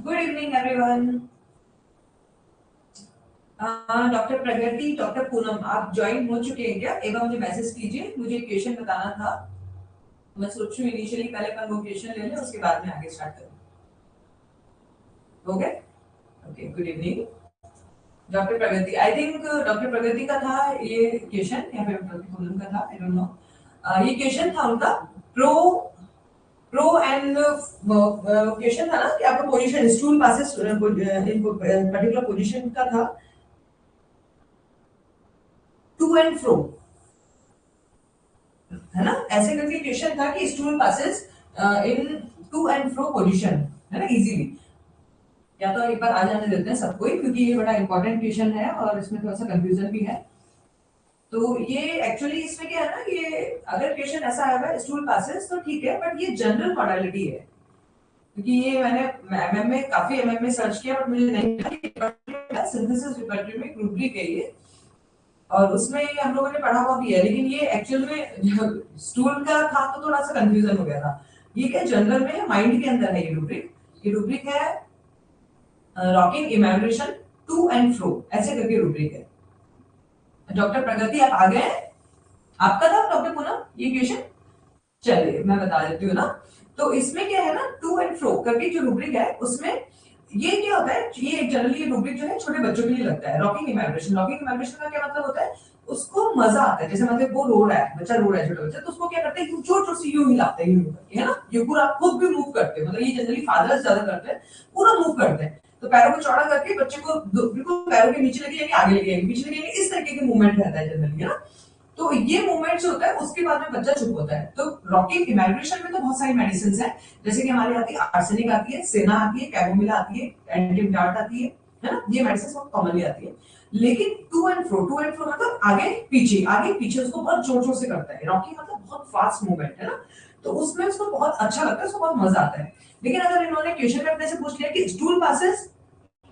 Good evening everyone. Doctor प्रगति, doctor Poonam, आप join हो चुके हैं क्या? एक बार मुझे मैसेज कीजिए, मुझे एक क्वेश्चन बताना था। मैं सोच रही हूँ इनिशियली पहले अपन वो क्वेश्चन ले लें, उसके बाद में आगे स्टार्ट करें। Okay okay, good evening doctor Pragati. I think doctor Pragati का था ये क्वेश्चन, या फिर डॉक्टर पूनम का था, आई डोंट नो। ये क्वेश्चन था उनका प्रो प्रो एंड क्वेश्चन था ना कि आपका पोजीशन स्टूल पासेस इन पर्टिकुलर पोजीशन का था, टू एंड फ्रो, है ना? ऐसे करके क्वेश्चन था कि stool passes in to and fro position, है ना, इजीली। या तो एक बार आ जाने देते हैं सबको ही, क्योंकि ये बड़ा इंपॉर्टेंट क्वेश्चन है और इसमें थोड़ा सा कंफ्यूजन भी है। तो ये एक्चुअली इसमें क्या है ना, ये अगर क्वेश्चन ऐसा आया है स्टूल पासेस तो ठीक है, बट ये जनरल मॉडलिटी है, क्योंकि ये मैंने एमएम में काफी एमएम में सर्च किया, बट मुझे नहीं मिला। सिंथेसिस रिपर्टरी में ग्रुप है ये, और उसमें हम लोगों ने पढ़ा हुआ भी है, लेकिन ये एक्चुअल में स्टूल का था तो थोड़ा सा कंफ्यूजन हो गया था। ये क्या जनरल में माइंड के अंदर है ये रूब्रिक। ये रूब्रिक है rocking imagination to and fro, ऐसे करके रूब्रिक है। डॉक्टर प्रगति आप आ गए? आपका था डॉक्टर पूनम ये क्वेश्चन? चलिए मैं बता देती हूँ ना। तो इसमें क्या है ना, टू एंड फ्रो करके जो रूब्रिक है उसमें ये क्या होता है, ये जनरली रूब्रिक जो है छोटे बच्चों के लिए लगता है। रॉकिंग इमेजिनेशन का क्या मतलब होता है, उसको मजा आता है। जैसे मतलब वो रो रहा है, बच्चा रो रहा है, छोटा बच्चा, तो उसको क्या करते हैं, जोर जोर से यूं हिलाते हैं, यूं करके, है ना। ये पूरा खुद भी मूव करते हैं, मतलब ये जनरली फादर्स ज्यादा करते हैं, पूरा मूव करते हैं। तो पैरों को चौड़ा करके बच्चे को बिल्कुल पैरों के नीचे लगे जाएंगे, आगे लगे जाएंगे, पीछे लगे जाएंगे, इस तरीके के मूवमेंट रहता है जनरली, है ना। तो ये मूवमेंट जो होता है उसके बाद में बच्चा चुप होता है। तो रॉकिंग इमेजिनेशन में तो बहुत सारी मेडिसिन है, जैसे कि हमारी आती है आर्सेनिक, आती है सेना, आती है कैमोमिला, आती है एंटीडार्ट, आती है ना। ये मेडिसिन बहुत कॉमनली आती है। लेकिन टू एंड फ्रो मतलब आगे पीछे उसको बहुत जोर जोर से करता है। रॉकिंग मतलब बहुत फास्ट मूवमेंट, है ना। तो उसमें उसको बहुत अच्छा लगता है, उसको बहुत मजा आता है। लेकिन अगर इन्होंने क्वेश्चन करने से पूछ लिया कि स्टूल पासेस,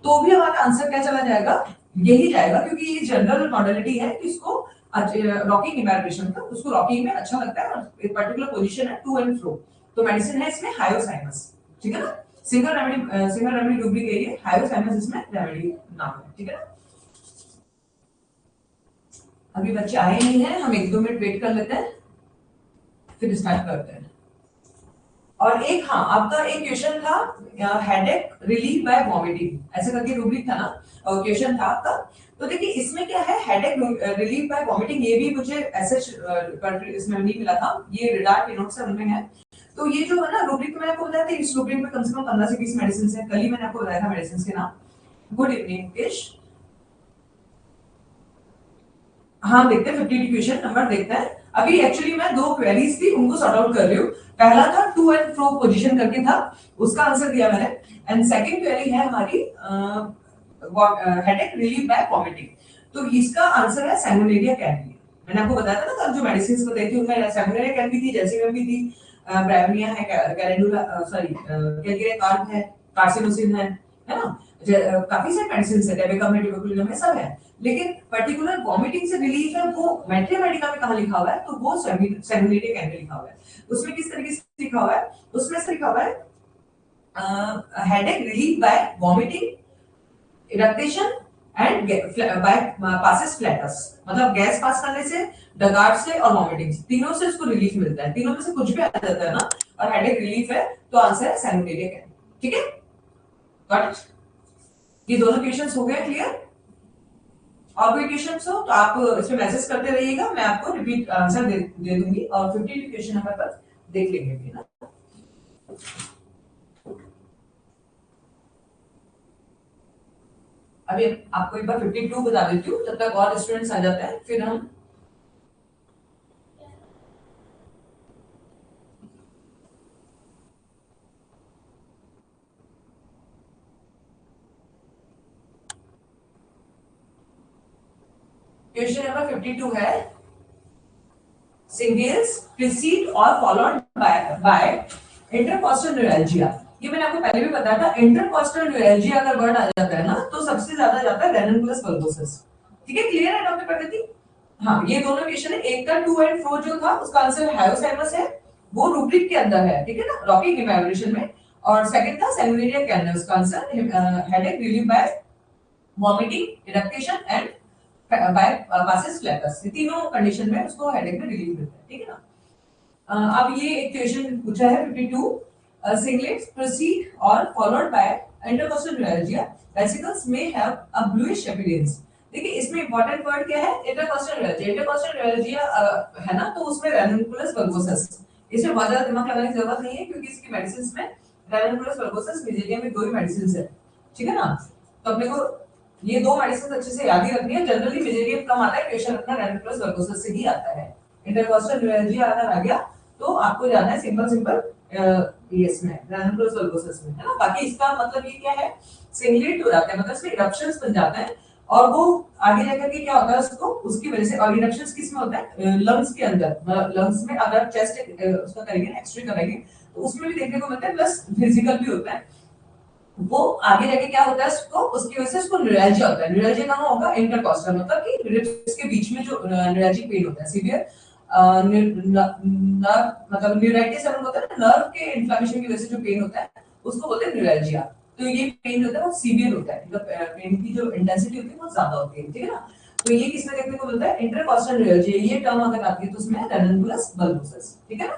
तो भी हमारा आंसर क्या चला जाएगा, यही जाएगा, क्योंकि ये जनरल मॉडलिटी है कि इसको रॉकिंग इमेजिनेशन का, उसको रॉकिंग में अच्छा लगता है, और एक पर्टिकुलर पोजीशन है टू एंड फ्रो। तो मेडिसिन है इसमें हायोसाइनस, ठीक है ना। सिंगल रेमेडी डुप्लीकेट है, हायोसाइनस इसमें रेमेडी नाम है, ठीक है ना। अभी बच्चे आए नहीं हैं, हम एक दो मिनट वेट कर लेते हैं, फिर स्टार्ट करते हैं। और एक, हाँ, आपका एक क्वेश्चन था हेडेक रिलीफ बाय वॉमिटिंग, ऐसे करके रूब्रिक था ना, और क्वेश्चन था आपका। तो देखिए इसमें क्या है, हेडेक रिलीफ बाय वॉमिटिंग, ये भी मुझे ऐसे इसमें नहीं मिला था, ये रिडार्ट के नोट से उनमें है। तो ये जो है ना रूब्रिक, मैंने आपको बताया था, इस रूब्रिक में कम से कम 15 से 20 मेडिसिन है। कल ही मैंने आपको बताया था मेडिसिन के नाम। Good evening Mukesh. हाँ देखते हैं, 52 क्वेश्चन नंबर देखते हैं। अभी एक्चुअली मैं दो क्वेरीज थी, उनको सॉर्ट आउट कर रही हूँ। पहला था टू एंड फ्रो पोजीशन करके था, उसका आंसर दिया मैंने। एंड सेकंड क्वेरी है हमारी हेडेक रिलीफ बाय वॉमिटिंग। तो इसका आंसर है सैमुलेरिया कैन। मैंने आपको बताया था ना कल जो मेडिसिन बताई थी उनमें सैमुलेरिया कैन भी थी, जैसिमम भी थी, ब्रायोनिया है, कैलेंडुला, सॉरी कैलकेरिया कार्ब है, कार्सिनोसिन है ना। काफी सारे मेडिसिन है, टेबेकम है, टिबेकुलिनम है, सब है। लेकिन पर्टिकुलर वॉमिटिंग से रिलीफ है वो मेट्रिया मेडिका में कहा लिखा हुआ है, तो वो सैमुलेरिया कैन में लिखा हुआ है। उसमें किस तरीके से लिखा हुआ है, उसमें से लिखा हुआ है headache relief by vomiting, eructation and by passes flatus, मतलब गैस पास करने से, डगार्ड से और वॉमिटिंग से, तीनों से इसको रिलीफ मिलता है। तीनों में से कुछ भी आ जाता है ना, और हेडेक रिलीफ है, तो आंसर है सैमुलेरिया कैन, ठीक है। Got it? ये दोनों क्वेश्चंस हो गए क्लियर? और कोई क्वेश्चन हो तो आप इसमें मैसेज करते रहिएगा, मैं आपको रिपीट आंसर दे दूंगी, और 52 क्वेश्चन नंबर पर देख लेंगे भी ना। अभी आपको एक बार 52 बता देती हूँ, तब तक और स्टूडेंट्स आ जाते हैं, फिर हम क्वेश्चन नंबर 52 है, सिंगल्स प्रीसीड और फॉलोड बाय इंटरकॉस्टल न्यूरैल्जिया। ये मैंने आपको पहले भी बताया था, इंटरकॉस्टल न्यूरैल्जिया अगर वर्ड आ जाता है ना, तो सबसे ज्यादा जाता है रेनन बल्बोसिस। ठीक है, क्लियर है डॉक्टर प्रगति? हाँ, ये दोनों क्वेश्चन है। एक का टू एंड फ्रो जो था उसका आंसर हायोसाइमस है, वो रूब्रिक के अंदर है, ठीक है ना, रॉकिंग इमेजिनेशन में। और सेकंड था सेलिब्रेटिया कैनस का answer headache relieve by vomiting eructation and by passes flatus. ये तीनों कंडीशन में उसको हेडेक में रिलीव मिलता है, ठीक है ना। अब ये एक क्वेश्चन पूछा है 52 सिंगलेट्स प्रोसीड और followed by intercostal neuralgia vesicles may have a bluish appearance. देखिए इसमें इंपॉर्टेंट वर्ड क्या है, इंटरकोस्टल न्यूरैल्जिया। इंटरकोस्टल न्यूरैल्जिया है ना, तो उसमें रैनिकुलस बल्बोसस, इसमें बहुत ज्यादा दिमाग लगाने की जरूरत नहीं है क्योंकि इसकी मेडिसिन में रैनिकुलस बल्बोसस मेजेरिया में दो ही मेडिसिन है, ठीक है ना। तो अपने को ये दो मेडिसिन अच्छे से याद ही रखनी है। जनरली मेजेरियम कम आता है, क्वेश्चन अपना रैनिकुलस बल्बोसस से ही आता है। इंटरकोस्टल न्यूरैल्जिया अगर आ गया तो आपको जाना है सिंपल सिंपल इसमें रैनिकुलस बल्बोसस में, है ना। बाकी इसका मतलब ये क्या है, सिंगलेट हो जाता है, मतलब इसमें इरप्शंस बन जाते हैं और वो आगे जाकर के क्या होता है उसको, उसकी वजह से। और इरप्शंस किस में होता है, लंग्स के अंदर, लंग्स में अगर चेस्ट उसका करेंगे, एक्सरे करेंगे तो उसमें भी देखने को मिलता है, प्लस फिजिकल भी होता है। वो आगे जाके क्या होता है उसको, उसकी वजह से उसको न्यूरैल्जिया होता है। न्यूरैल्जिया कहाँ होगा, इंटरकॉस्टल, मतलब कि रिब्स के बीच में जो न्यूरैल्जिक पेन होता है, सीवियर मतलब न्यूराइटिस अपन होता है ना, नर्व के इन्फ्लेमेशन की वजह से जो पेन होता है उसको बोलते हैं न्यूरैल्जिया। तो ये पेन होता है वो सीवियर होता है, मतलब पेन की जो इंटेंसिटी होती है वो ज्यादा होती है, ठीक है ना। तो ये किसमें देखने को मिलता है, इंटरकॉस्टल न्यूरैल्जिया। ये टर्म अगर आती है तो उसमें रैनिकुलस बल्बोसस, ठीक है ना।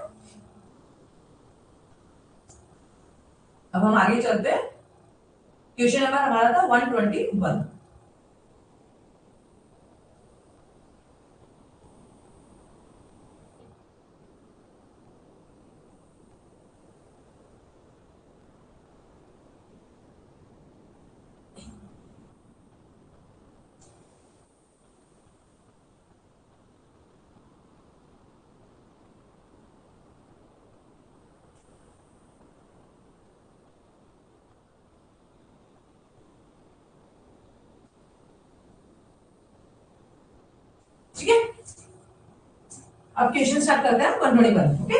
अब हम आगे चलते हैं, क्वेश्चन नंबर हमारा था 121। ठीक है, अब क्वेश्चन स्टार्ट करते हैं 121। ओके,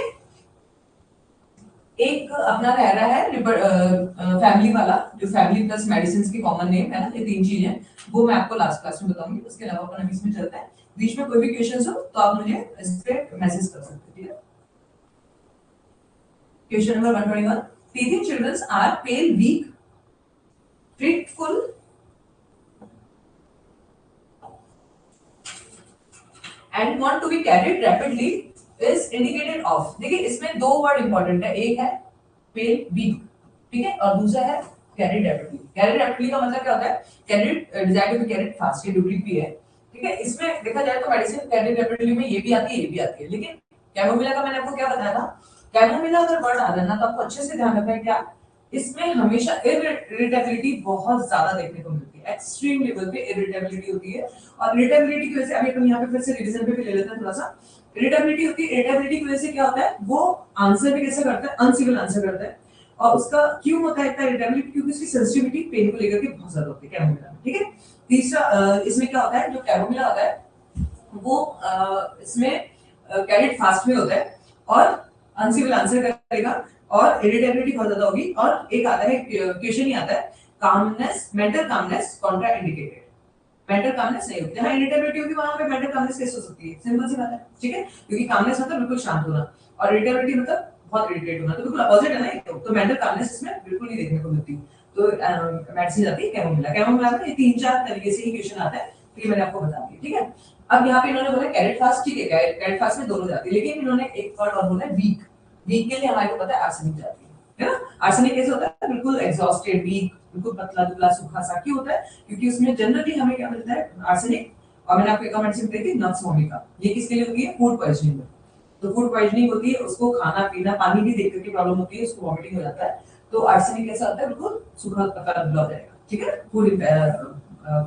एक अपना रह रहा है फैमिली वाला, जो फैमिली प्लस मेडिसिन की कॉमन नेम है ना, ये तीन चीजें वो मैं आपको लास्ट क्लास में बताऊंगी। उसके अलावा अपन अभी इसमें चलता है, बीच में कोई भी क्वेश्चन हो तो आप मुझे इस पे मैसेज कर सकते हैं, ठीक है। Question number 121, teething children are pale, weak, fitful and want to be carried rapidly is indicated of। देखिए इसमें दो वर्ड इंपॉर्टेंट है, एक है पेल वीक, ठीक है, और दूसरा है कैरिड रैपिडली। कैरिड रैपिडली का मतलब क्या होता है, carried desire to be carried fast, ये डुप्लीट है, ठीक है। इसमें देखा जाए तो मेडिसिन कैरिड रैपिडली में ये भी आती है, ये भी आती है, लेकिन कैमोमिला का मैंने आपको क्या बताया था, कैमोमिला अगर वर्ड आ जाना तो आपको अच्छे से ध्यान रखना है क्या, इसमें हमेशा इरिटेबिलिटी बहुत ज्यादा देखने को मिलती है, एक्सट्रीम लेवल पे इरिटेबिलिटी होती है। और इरिटेबिलिटी की वजह से अभी हम यहाँ पे फिर से रिवीजन पे भी ले लेते हैं थोड़ा सा। इरिटेबिलिटी होती है, इरिटेबिलिटी की वजह से क्या होता है, वो आंसर भी कैसे करता है, अनसिविल आंसर करता है। और उसका क्यों होता है इतना इरिटेबिलिटी, क्योंकि उसकी सेंसिटिविटी पेन को लेकर के बहुत ज्यादा होती है कैमोमिला में, ठीक है। तीसरा इसमें क्या होता है, जो कैमोमिला होता है वो इसमें कैरिड फास्ट में होता है और अनसिविल आंसर करेगा और इरिटेबिलिटी बहुत ज्यादा होगी। और एक आता है क्वेश्चन ही आता है, calmness, mental calmness Contra indicated. Mental calmness नहीं होती, जहां इरिटेबिलिटी होगी वहां पे मेंटल कामनेस कैसे हो सकती है, सिंपल सी बात है, ठीक है। क्योंकि कामनेस मतलब बिल्कुल शांत होना और इरिटेबिलिटी मतलब बहुत इरिटेट होना, तो बिल्कुल अपोजिट है ना। तो मेंटल कामनेस इसमें बिल्कुल नहीं देखने को मिलती। तो मेडिसिन आती है कैमोमिला। कैमोमिला में ये तीन चार तरीके से ही क्वेश्चन आता है, तो ये मैंने आपको बता दिया, ठीक है। अब यहाँ पे इन्होंने बोला कैरेट फास्ट, ठीक है, कैरेट फास्ट में दोनों जाती है, लेकिन इन्होंने एक वर्ड और बोला है वीक। वीक के लिए हमारे को पता है आर्सेनिक जाती है ना। आर्सेनिक कैसे होता है, बिल्कुल एग्जॉस्टेड, वीक, बिल्कुल पतला दुबला सूखा सा। क्यों होता है, क्योंकि उसमें जनरली हमें क्या मिलता है, आर्सेनिक। और मैंने आपको एक मेडिसिन बताई थी नक्स वोमिका, ये किसके लिए होती है, फूड पॉइजनिंग में। तो फूड पॉइजनिंग होती है, उसको खाना पीना पानी भी देख करके प्रॉब्लम होती है, उसको वॉमिटिंग हो जाता है। तो आर्सेनिक कैसा होता है, बिल्कुल सूखा पतला दुबला हो जाएगा, ठीक है।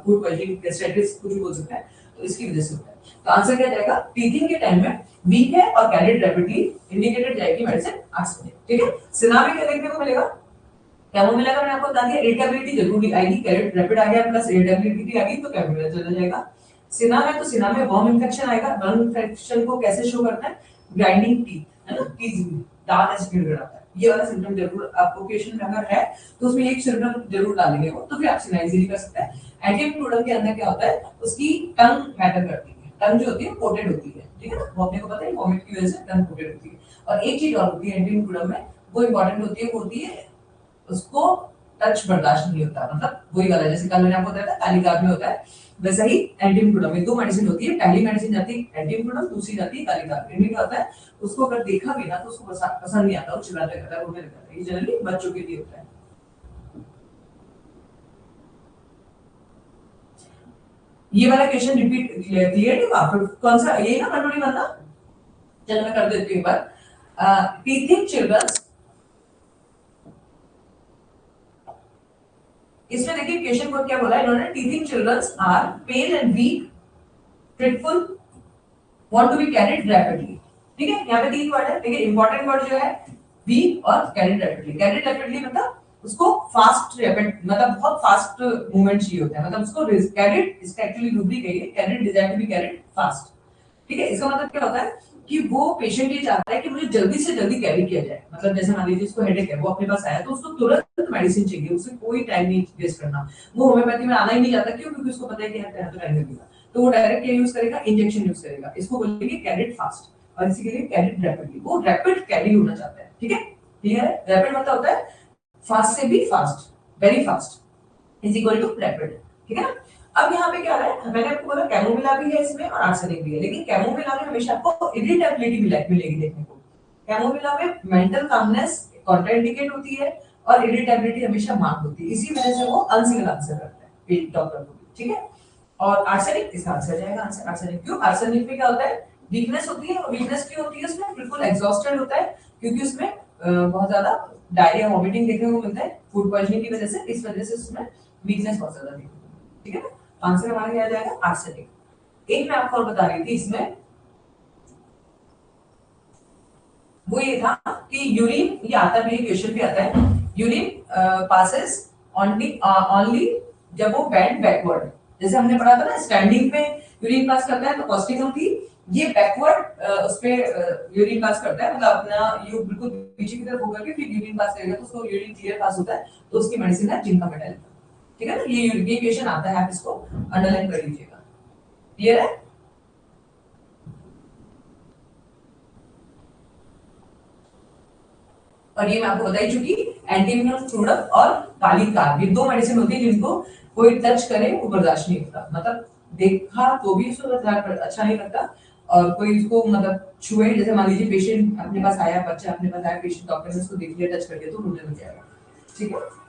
फूड पॉइजनिंग, गैस्ट्राइटिस कुछ भी बोल सकते हैं, तो इसकी वजह से होता है। तो आंसर क्या जाएगा, टीथिंग के टाइम में वीक है और कैरिड रैपिडली, इंडिकेटेड जाएगी मेडिसिन आर्सेनिक, ठीक है। सिनामी क्या देखने को मिलेगा, कैमोमिला का मैंने आपको बता दिया, इरिटेबिलिटी जरूरी आएगी, कैरिड रैपिड आ गया प्लस इरिटेबिलिटी भी आ गई तो कैमोमिला चला जाएगा। सिना में तो सिना में वर्म इंफेक्शन आएगा। वर्म इंफेक्शन को कैसे शो करता है, ग्राइंडिंग टीथ, है ना, टीथ दांत ऐसे गिड़गिड़ाता है, ये वाला सिम्टम जरूर आपको क्वेश्चन में अगर है तो उसमें एक सिम्टम जरूर डालेंगे वो, तो फिर आप सिना इजीली कर सकते हैं। एंटीएम के अंदर क्या होता है, उसकी टंग मैटर करती है, टंग जो होती है कोटेड होती है, ठीक है ना, वो अपने को पता है वॉमिट की वजह से टंग कोटेड होती है। और एक चीज और होती है एंटीएम में, वो इंपॉर्टेंट होती है, वो होती है उसको टच बर्दाश्त नहीं होता, मतलब वही वाला जैसे कल मैंने आपको बताया था कालिकार्प में होता है, वैसा ही एंटीइम्यूनम में दो मेडिसिन होती है, पहली मेडिसिन जाती है एंटीइम्यूनम, दूसरी जाती है कालिकार्प। इनमें क्या होता है, उसको अगर देखा भी ना तो उसको पसंद नहीं आता, वो चिल्लाते रहता है, रोने लगता है। ये जनरली बच्चों के लिए होता है। ये वाला क्वेश्चन रिपीट क्लियर नहीं हुआ, फिर कौन सा यही ना 121 ना, चलो मैं कर देती हूँ एक बार। टीथिंग चिल्ड्रंस, इसमें देखिए क्वेश्चन को क्या बोला इन्होंने, teething childrens are pale and weak, fretful, want to be carried rapidly. ठीक है, यहाँ पे तीन वर्ड है, देखिए इंपॉर्टेंट वर्ड जो है वीक और कैरिड रैपिडली। कैरिड रैपिडली मतलब उसको फास्ट रैपिड, मतलब बहुत फास्ट मूवमेंट चाहिए होता है, मतलब उसको कैरिड, इसका एक्चुअली रूब्रिक है ये, carried desire to be carried fast. ठीक है, इसका मतलब क्या होता है कि वो पेशेंट ये चाहता है कि मुझे जल्दी से जल्दी कैरी किया जाए, मतलब जैसे मान लीजिए उसको हेडेक है, वो अपने पास आया तो उसको तुरंत मेडिसिन चाहिए, उसे कोई टाइम नहीं वेस्ट करना। वो होम्योपैथी में आना ही नहीं चाहता, क्यों? क्योंकि उसको पता है कि यहाँ तो टाइम लगेगा, तो वो डायरेक्ट क्या यूज करेगा, इंजेक्शन यूज करेगा। इसको बोलेंगे कैरिड फास्ट, और इसी के लिए कैरिड रैपिडली, वो रैपिड कैरी होना चाहता है। ठीक है, क्लियर है? रैपिड मतलब होता है फास्ट से भी fast, very fast is equal to rapid. ठीक है ना? अब यहाँ पे क्या है, मैंने आपको बोला कैमोमिला भी है इसमें और आर्सेनिक भी है, लेकिन कैमोमिला में हमेशा आपको इरिटेबिलिटी मिलेगी देखने को। कैमोमिला में मेंटल कामनेस कॉन्ट्राइंडिकेट होती है और इरिटेबिलिटी हमेशा मार्क होती है, इसी वजह से वो अनसिंगल आंसर करते हैं डॉक्टर को। ठीक है, और आर्सेनिक इसका आंसर जाएगा आंसर आर्सेनिक। क्यों? आर्सेनिक में क्या होता है, वीकनेस होती है, और वीकनेस क्यों होती है उसमें, बिल्कुल एग्जॉस्टेड होता है, क्योंकि उसमें बहुत ज्यादा डायरिया वॉमिटिंग देखने को मिलता है फूड पॉइजनिंग की वजह से, इस वजह से उसमें वीकनेस बहुत ज्यादा देखने को मिलती है। ठीक है ना? आंसर हमारा क्या जाएगा, आर्सेनिक। एक मैं आपको और बता रही थी इसमें, वो ये था कि यूरिन, ये आता है, क्वेश्चन भी आता है, यूरिन पासेस ओनली जब वो बेंड बैकवर्ड, जैसे हमने पढ़ा था ना स्टैंडिंग पे यूरिन पास करता है तो कॉस्टिकम थी, ये बैकवर्ड उस पे यूरिन पास करता है, मतलब अपना यू बिल्कुल पीछे की तरफ होकर के फिर यूरिन पास करेगा तो उसको यूरिन क्लियर पास होता है, तो उसकी मेडिसिन है जिंका मेटल। ठीक है ना, ये क्वेश्चन आता है, आप इसको अंडरलाइन कर लीजिएगा। क्लियर है? और ये मैं आपको बताई चुकी, एंटीवेनम फ्लूइड और कालिकार्प, ये दो मेडिसिन होती है जिनको कोई टच करे वो बर्दाश्त नहीं होता, मतलब देखा तो भी उसको अच्छा नहीं लगता, और कोई उसको मतलब छुए, जैसे मान लीजिए पेशेंट अपने पास आया, बच्चा अपने पास आया, पेशेंट डॉक्टर ने उसको देख लिया, टच कर दिया तो रोने लग जाएगा। ठीक है,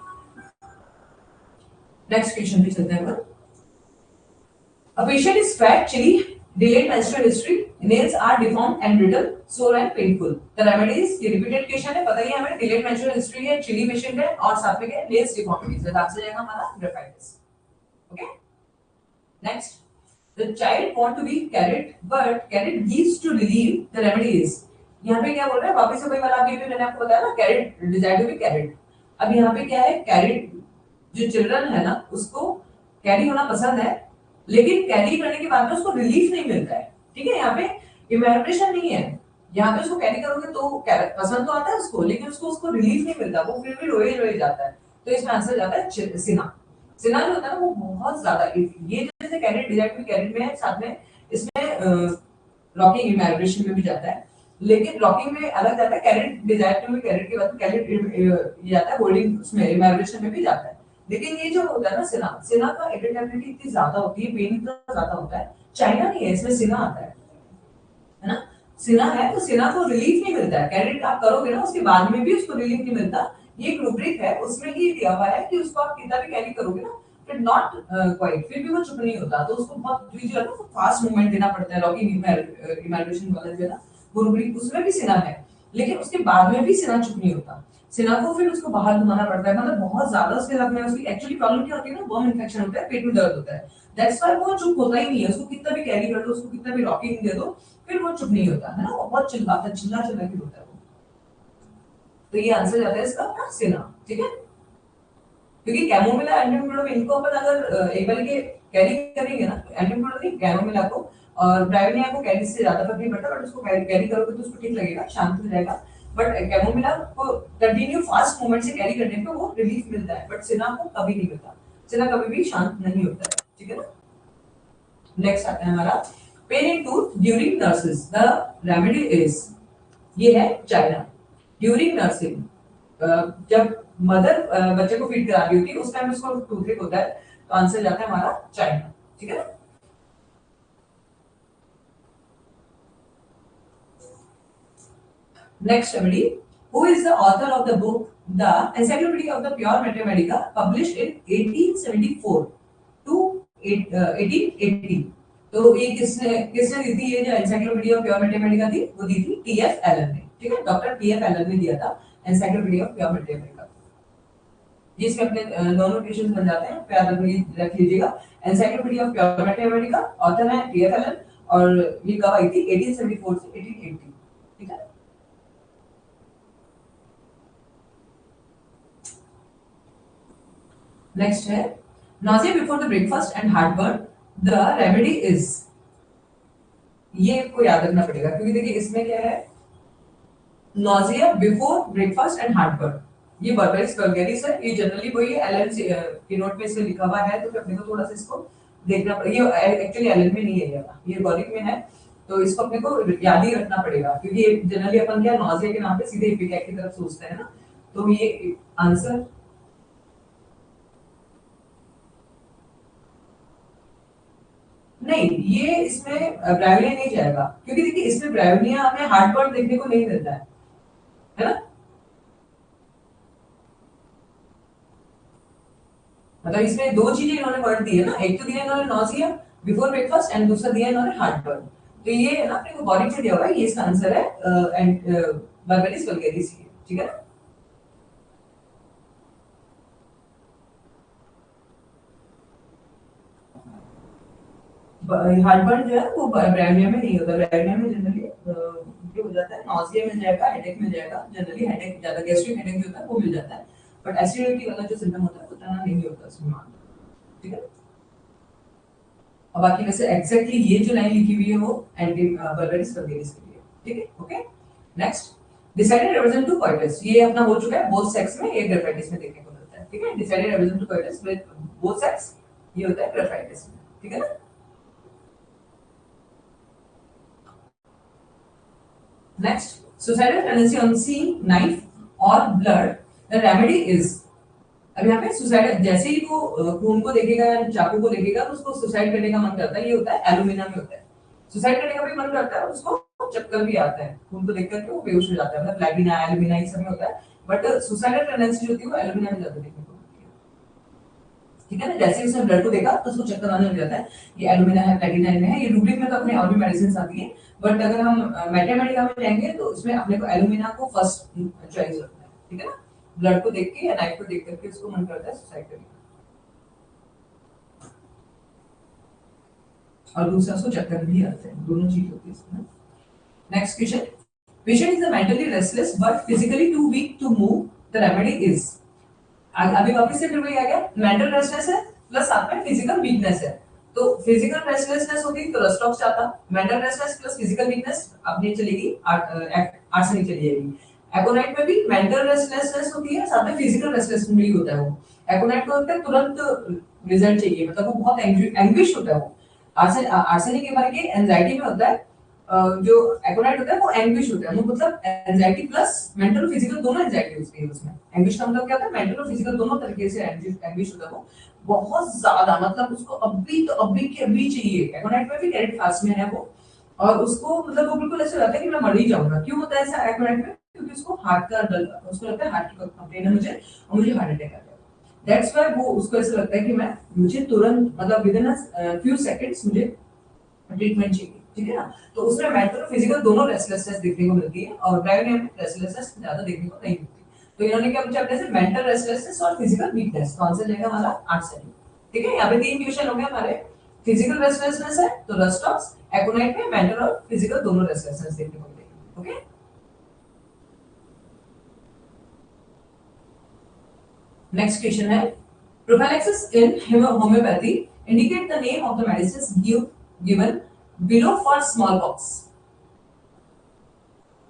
नेक्स्ट क्वेश्चन पे चलते हैं। A patient is fat, chilly, delayed menstrual history, nails are deformed and brittle, sore and painful. The remedies, ये repeated question है, पता ही है हमें, delayed menstrual history है, chilly patient है, और साथ में क्या है, nails deformities है, आंसर जाएगा हमारा graphitis. Okay? Next, the child want to be carried, but carried needs to relieve. The remedy is, यहाँ पे क्या बोल रहा है, वापस से वही वाला अभी मैंने आपको बताया ना, carried, desire to be carried. अब यहाँ पे क्या है, carried जो चिल्ड्रन है ना, उसको कैरी होना पसंद है, लेकिन कैरी करने के बाद में उसको रिलीफ नहीं मिलता है। ठीक है, यहाँ पे इमैजिनेशन नहीं है, यहाँ पे उसको कैरी करोगे तो पसंद तो आता है उसको, लेकिन उसको रिलीफ नहीं मिलता, वो फिर भी रोए रोए जाता है, तो इसमें आंसर जाता है सिना। सिना जो होता है ना वो बहुत ज्यादा, ये जैसे कैरेट डिजायर भी कैरेट में है, साथ में इसमें रॉकिंग इमैजिनेशन में भी जाता है, लेकिन रॉकिंग में अलग जाता है, कैरेट डिजायर में कैरेट के बाद कैरेट ये जाता है, होल्डिंग उसमें इमैजिनेशन में भी जाता है। लेकिन ये जो होता है ना सिना, सिना का इरिटेबिलिटी इतनी ज्यादा होती है, पेन इतना ज्यादा होता है, चाइना नहीं है इसमें सिना आता है ना, सिना है तो सिना को रिलीफ नहीं मिलता है, कैरेट आप करोगे ना उसके बाद में भी उसको रिलीफ नहीं मिलता, ये एक रूब्रिक है, उसमें ही दिया हुआ है कि उसको आप कितना भी कैरी करोगे ना, फिर नॉट क्वाइट, फिर भी वो चुप नहीं होता, तो उसको बहुत जो है ना फास्ट मूवमेंट देना पड़ता है, रॉकिंग इमैजिनेशन वाला जो है ना वो रूब्रिक, उसमें भी सिना है, लेकिन उसके बाद में भी सिना चुप नहीं होता, सिना को फिर उसको बाहर घुमाना पड़ता है, मतलब बहुत ज्यादा उसके साथ में उसकी एक्चुअली प्रॉब्लम क्या होती है ना, वर्म इन्फेक्शन होता है, पेट में दर्द होता है, दैट्स व्हाई वो चुप होता ही नहीं है, उसको कितना भी कैरी कर दो, उसको कितना भी रॉकिंग दे दो, फिर वो चुप नहीं होता है ना, वो बहुत चिल्लाता है, चिल्ला चिल्ला के होता है वो। तो ये आंसर जाता है इसका सिना। ठीक है, क्योंकि कैमोमिला एंटीम्यूडम इनको अपन अगर एक बार के कैरी करेंगे ना, एंटीम्यूडम नहीं कैमोमिला को और ब्राविनिया को कैरी से ज्यादा फर्क नहीं पड़ता, बट उसको कैरी करोगे तो उसको ठीक लगेगा, शांत हो जाएगा, बट कैमोमिला को कंटिन्यू फास्ट मूवमेंट से कैरी करने पे वो रिलीफ मिलता है, बट सिना को कभी नहीं मिलता, सिना कभी भी शांत नहीं होता है। ठीक है ना, नेक्स्ट आता है हमारा pain in tooth during nurses, the remedy is, ये है चाइना, ड्यूरिंग नर्सिंग जब मदर बच्चे को फीड करा रही होती है उस टाइम उसको टूथपिक होता है, तो आंसर जाता है हमारा चाइना। ठीक है। Next remedy, who is the author of the book the encyclopaedia of the pure mathematica published in 1874 to 1880। तो ये किसने किसने दी थी, ये जो एनसाइक्लोपीडिया ऑफ प्योर मैथमेटिका थी वो दी थी टीएफ एलन ने। ठीक है, डॉक्टर टीएफ एलन ने दिया था एनसाइक्लोपीडिया ऑफ प्योर मैथमेटिका, जिसमें अपने दोनों क्वेश्चन बन जाते हैं, प्यार रख लीजिएगा। Encyclopedia of pure Mathematica, author है टीएफ एलन, और ये कब आई थी 1874 से 1880। ठीक है। नेक्स्ट है nausea before the breakfast and heartburn, the remedy is. ये आपको याद रखना पड़ेगा क्योंकि देखिए इसमें क्या है, nausea before breakfast and heartburn, ये बर्बेरिस वल्गैरिस है, ये जनरली वही एलन की नोट में से लिखा हुआ है, तो फिर अपने को थोड़ा सा इसको देखना पड़ेगा। ये एक्चुअली एलन में नहीं है, ये गॉलिक में है, तो इसको अपने को याद ही रखना पड़ेगा क्योंकि जनरली अपन क्या nausea के नाम पे सीधे इपिकैक की तरफ सोचते हैं ना, तो ये आंसर नहीं, ये इसमें ब्रायोनिया नहीं जाएगा क्योंकि देखिए इसमें ब्रायोनिया हमें हार्टबर्न देखने को नहीं मिलता है ना। मतलब इसमें दो चीजें इन्होंने वर्ड दी है ना, एक तो दिया इन्होंने नॉजिया बिफोर ब्रेकफास्ट एंड दूसरा दिया इन्होंने हार्टबर्न। तो ये है ना अपने को बॉडी से दिया हुआ है, ये इसका आंसर है एंड बर्बेरिस वल्गैरिस। ठीक है ना। हार्टबर्न जो है वो ब्रायोनिया में नहीं होता, ब्रायोनिया में जनरली ये हो जाता है, नॉजिया मिल जाएगा, हेडेक मिल जाएगा, जनरली हेडेक ज्यादा, गैस्ट्रिक हेडेक जो होता है वो मिल जाता है, बट एसिडिटी वाला जो सिम्टम होता है उतना नहीं होता उसमें। ठीक है। और बाकी वैसे एग्जैक्टली ये जो लाइन लिखी हुई है वो एंटी बर्बेरिस वल्गैरिस के लिए। ठीक है। Okay. Next, decided revision to coitus, ये अपना हो चुका है बोथ सेक्स में, ये ग्रेफाइटिस में देखने को मिलता है। ठीक है, decided revision to coitus with both sex, ये होता है ग्रेफाइटिस में। ठीक है ना। Next, suicidal tendency on seeing knife or blood, the remedy is। अब यहाँ पे सुसाइड, जैसे ही वो खून को देखेगा या चाकू को देखेगा तो उसको सुसाइड करने का मन करता है, ये होता है एलुमिना में होता है। सुसाइड करने का भी मन करता है, उसको चक्कर भी आता है, खून को देख करके वो बेहोश हो जाता है, मतलब प्लेटिना एलुमिना ये सब में होता है, बट सुसाइडल टेंडेंसी जो होती है वो एलुमिना में ज्यादा देखने को मिलती है। ठीक है ना, जैसे ही उसने ब्लड को देखा तो उसको चक्कर आने लग जाता है, ये एलुमिना है, प्लेटिना में है। ये रूब्रिक में तो अपने और भी मेडिसिन आती है, बट अगर हम मैथमेटिका में जाएंगे तो इसमें अपने को एलुमिना को फर्स्ट चॉइस रखना है। ठीक है ना, ब्लड को देख के या नाइफ को देख करके उसको मन करता है सुसाइड करने का, और दूसरा उसको चक्कर भी आते हैं, दोनों चीज होती है इसमें। Next question, patient is mentally restless but physically too weak to move, the remedy is. अभी वापस से फिर वही आ गया, मेंटल रेस्टलेस है प्लस साथ में फिजिकल वीकनेस है, तो फिजिकल रेस्टलेसनेस होगी तो रस्टॉक्स आता, mental restless plus physical weakness अपनी चलेगी आर्ट से नहीं चली जाएगी। एकोनाइट में भी मेंटल रेस्टलेसनेस होती है, साथ में फिजिकल रेस्टलेसनेस भी होता है। वो एकोनाइट को होता है तुरंत रिजल्ट चाहिए, मतलब वो बहुत एंग्विश होता है। वो आर्सेनिक के बारे के एंजाइटी में होता है, जो एकोनाइट होता है वो एंग्विश होता है, वो मतलब एंजाइटी प्लस मेंटल और फिजिकल दोनों एंजाइटी होती है उसमें। एंग्विश का मतलब क्या होता है, मेंटल और फिजिकल दोनों तरीके से एंग्विश होता है, वो बहुत ज्यादा, मतलब उसको अभी तो अभी के अभी चाहिए। एकोनाइट में भी कैरेट फास्ट में है वो, और उसको मतलब वो बिल्कुल ऐसा लगता है कि मैं मर ही जाऊंगा। क्यों होता है ऐसा एकोनाइट में, क्योंकि उसको हार्ट का डर, उसको लगता है हार्ट की कंप्लेन है मुझे और मुझे हार्ट अटैक आ जाएगा। दैट्स व्हाई वो उसको ऐसा लगता है कि मैं मुझे तुरंत मतलब with in a few seconds मुझे ट्रीटमेंट चाहिए। ठीक है ना, तो उसमें मेंटल और फिजिकल दोनों रेस्टलेसनेस देखने को मिलती है, और ब्रायोनिया में रेस्टलेसनेस ज्यादा देखने को नहीं मिलती। तो इन्होंने क्या पूछा अपने से, मेंटल रेस्टलेसनेस और फिजिकल वीकनेस, तो आंसर जाएगा हमारा 8 से। ठीक है, यहाँ पे 3 क्वेश्चन हो गए हमारे। फिजिकल रेस्टलेसनेस है तो रस्टॉक्स, एकोनाइट में मेंटल और फिजिकल दोनों रेस्टलेसनेस देखने को मिलेगी। ओके। नेक्स्ट क्वेश्चन है, prophylaxis in homeopathy indicate the name of the medicines given below for smallpox।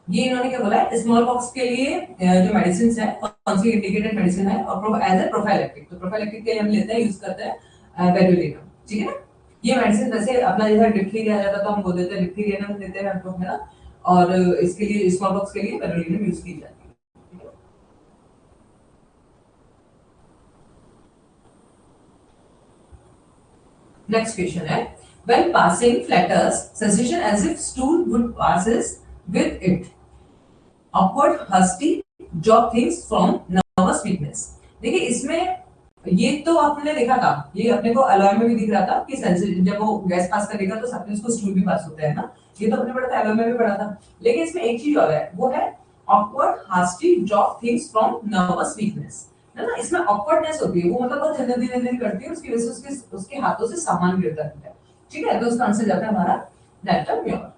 ये इन्होंने क्या बोला है, स्मॉल पॉक्स के लिए जो मेडिसिन है कौन सी इंडिकेटेड मेडिसिन है, और एज ए प्रोफाइलैक्टिक, तो प्रोफाइलैक्टिक के लिए हम लेते हैं, यूज करते हैं बेडुलिनम। ठीक है ना, ये मेडिसिन जैसे अपना जैसा डिप्थीरिया आ जाता तो हम बोल देते हैं डिप्थीरियम देते हैं हम लोग, है ना, और इसके लिए स्मॉल पॉक्स के लिए बेडुलिनम यूज की जाती है। नेक्स्ट क्वेश्चन है when passing flatters sensation as if stool would passes with it awkward husky jaw things from nervous weakness। देखिए इसमें ये तो आपने देखा था, ये अपने को अलॉय में भी दिख रहा था कि सेंसिटिव जब वो गैस पास करेगा तो साथ में उसको स्टूल भी पास होता है ना, ये तो अपने पढ़ा था, अलॉय में भी पढ़ा था। लेकिन इसमें एक चीज और है, वो है awkward hasty drop things from nervous weakness, है ना। इसमें awkwardness होती है, वो मतलब बहुत जल्दी जल्दी करती है, उसकी वजह से उसके हाथों से सामान गिरता रहता है। ठीक है, तो उसका आंसर जाता है हमारा डेल्टा म्योर।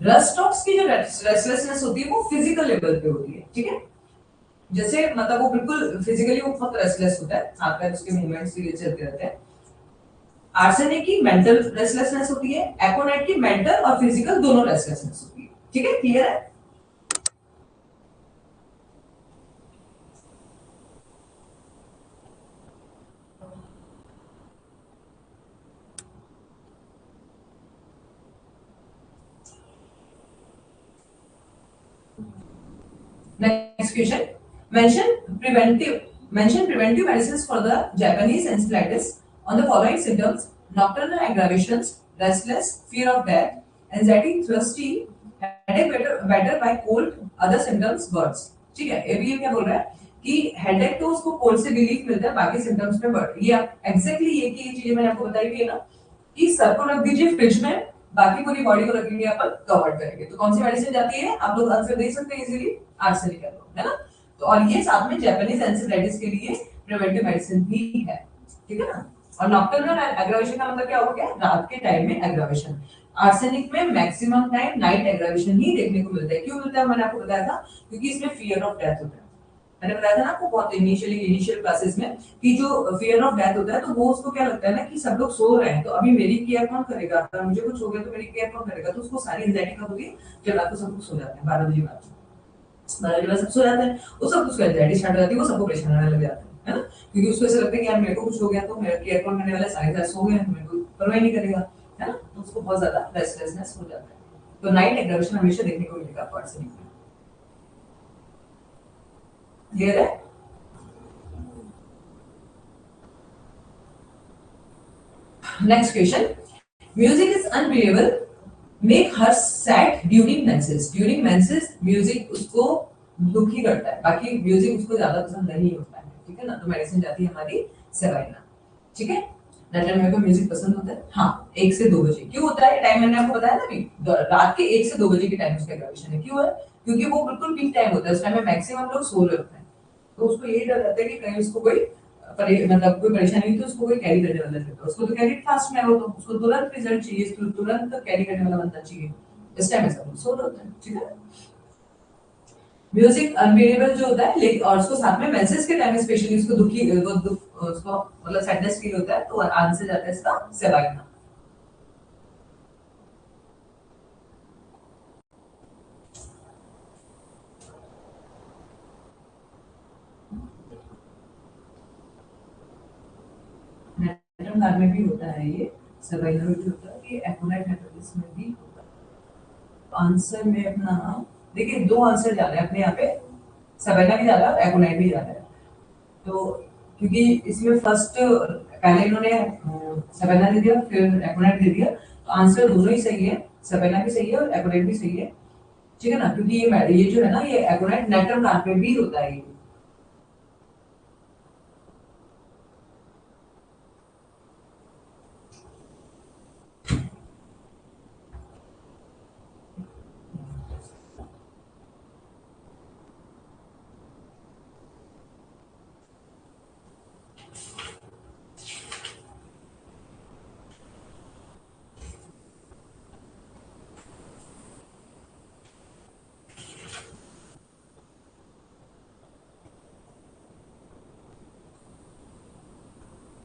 रस्टॉक्स की जो रेस्टलेसनेस होती है वो फिजिकल लेवल पे होती है। ठीक है, जैसे मतलब वो बिल्कुल फिजिकली वो बहुत रेस्टलेस होता है, हाथ पैर उसके मूवमेंट्स के लिए चलते रहते हैं। आर्सेनिक की मेंटल रेस्टलेसनेस होती है, एकोनाइट की मेंटल और फिजिकल दोनों रेस्टलेसनेस होती है। ठीक है, क्लियर है। Next question. Mention preventive medicines for the Japanese encephalitis on the following symptoms: nocturnal aggravations, restless, fear of death, anxiety, thirsty, headache better by cold, other symptoms birds। ठीक है, ये क्या बोल रहा है कि हेडेक तो उसको कोल्ड से रिलीफ मिलता है, बाकी सिम्टम्स में बर्ड। ये एग्जैक्टली ये की चीजें मैंने आपको बताई भी है ना कि सर को रख दीजिए फ्रिज में, बाकी पूरी बॉडी को रखेंगे अपन कवर्ड करेंगे, तो कौन सी मेडिसिन जाती है आप लोग आंसर दे सकते हैं इजीली, आर्सेनिक है ना। तो और ये साथ में जापानीज एंसेफलाइटिस के लिए प्रिवेंटिव मेडिसिन भी है। ठीक है ना। और नॉक्टर्नल एग्रावेशन का मतलब क्या हो गया, रात के टाइम में एग्रावेशन। आर्सेनिक में मैक्सिमम टाइम नाइट एग्रावेशन ही देखने को मिलता है। क्यों मिलता है, मैंने आपको बताया था, क्योंकि इसमें फियर ऑफ डेथ होता है। मैंने बताया था ना आपको बहुत इनिशियल क्लासेस में कि जो फियर ऑफ डेथ होता है, तो वो उसको क्या लगता है ना कि सब लोग सो रहे हैं, तो अभी मेरी केयर कौन करेगा, अगर मुझे कुछ हो गया तो मेरी केयर कौन करेगा, तो उसको सारी एंजाइटी कब होगी, जब रात को सब लोग सो जाते हैं 12 बजे बाद, 12 बजे बाद सब सो जाते हैं, वो सब उसको एंजाइटी स्टार्ट हो जाती है, वो सबको परेशान करने लग जाते हैं, है ना। क्योंकि उसको ऐसा लगता है कि यार मेरे को कुछ हो गया तो मेरा केयर कौन करने वाला है, सारे सो गए, मेरे को परवाह नहीं करेगा, है ना। तो उसको बहुत ज्यादा रेस्टलेसनेस हो जाता है। तो नाइट एग्रेशन हमेशा देखने को मिलेगा पर्सन में। क्लियर है। Next question. Music is unbearable. Make her sad during menses. During menses music उसको दुखी करता है, बाकी म्यूजिक उसको ज्यादा पसंद नहीं होता है। ठीक है ना, तो मेडिसिन जाती है हमारी सेवाइना। ठीक है, नेटर मेरे को म्यूजिक पसंद होता है। हाँ, 1 से 2 बजे क्यों होता है टाइम, मैंने आपको बताया ना अभी, रात के 1 से 2 बजे के टाइम उसका एग्रावेशन है। क्यों है, क्योंकि वो बिल्कुल पीक टाइम होता है, उस टाइम में मैक्सिमम लोग सो रहे होते हैं, तो उसको यही डर रहता है कि कहीं उसको कोई मतलब कोई परेशानी हुई तो उसको कोई कैरी करने वाला नहीं, उसको तो कैरी फास्ट में हो, तो उसको तुरंत रिजल्ट चाहिए, तुरंत कैरी करने वाला बनना चाहिए। इस टाइम ऐसा सो रहे होते हैं। ठीक है, म्यूजिक अनबियरेबल जो होता है, लेकिन और उसको साथ में मेंसेस के टाइम स्पेशली उसको दुखी वो उसको मतलब सैडनेस फील होता है, तो आंसर जाता है इसका सेवाइना। नेट्रम नार्व में भी होता है ये, सेवाइना में भी होता है, ये एकोनाइट हेपेटाइटिस में भी होता है। आंसर में अपना देखिए दो आंसर जा रहे हैं अपने यहाँ पे, सेवाइना भी जा रहा है और एकोनाइट भी जा रहा है। तो क्योंकि इसमें फर्स्ट पहले इन्होंने सेवेना दे दिया फिर एकोनाइट दे दिया, तो आंसर दोनों ही सही है, सेवेना भी सही है और एकोनाइट भी सही है। ठीक है ना, क्योंकि ये जो है ना ये एकोनाइट नेट्रम नार्व पे भी होता है ये।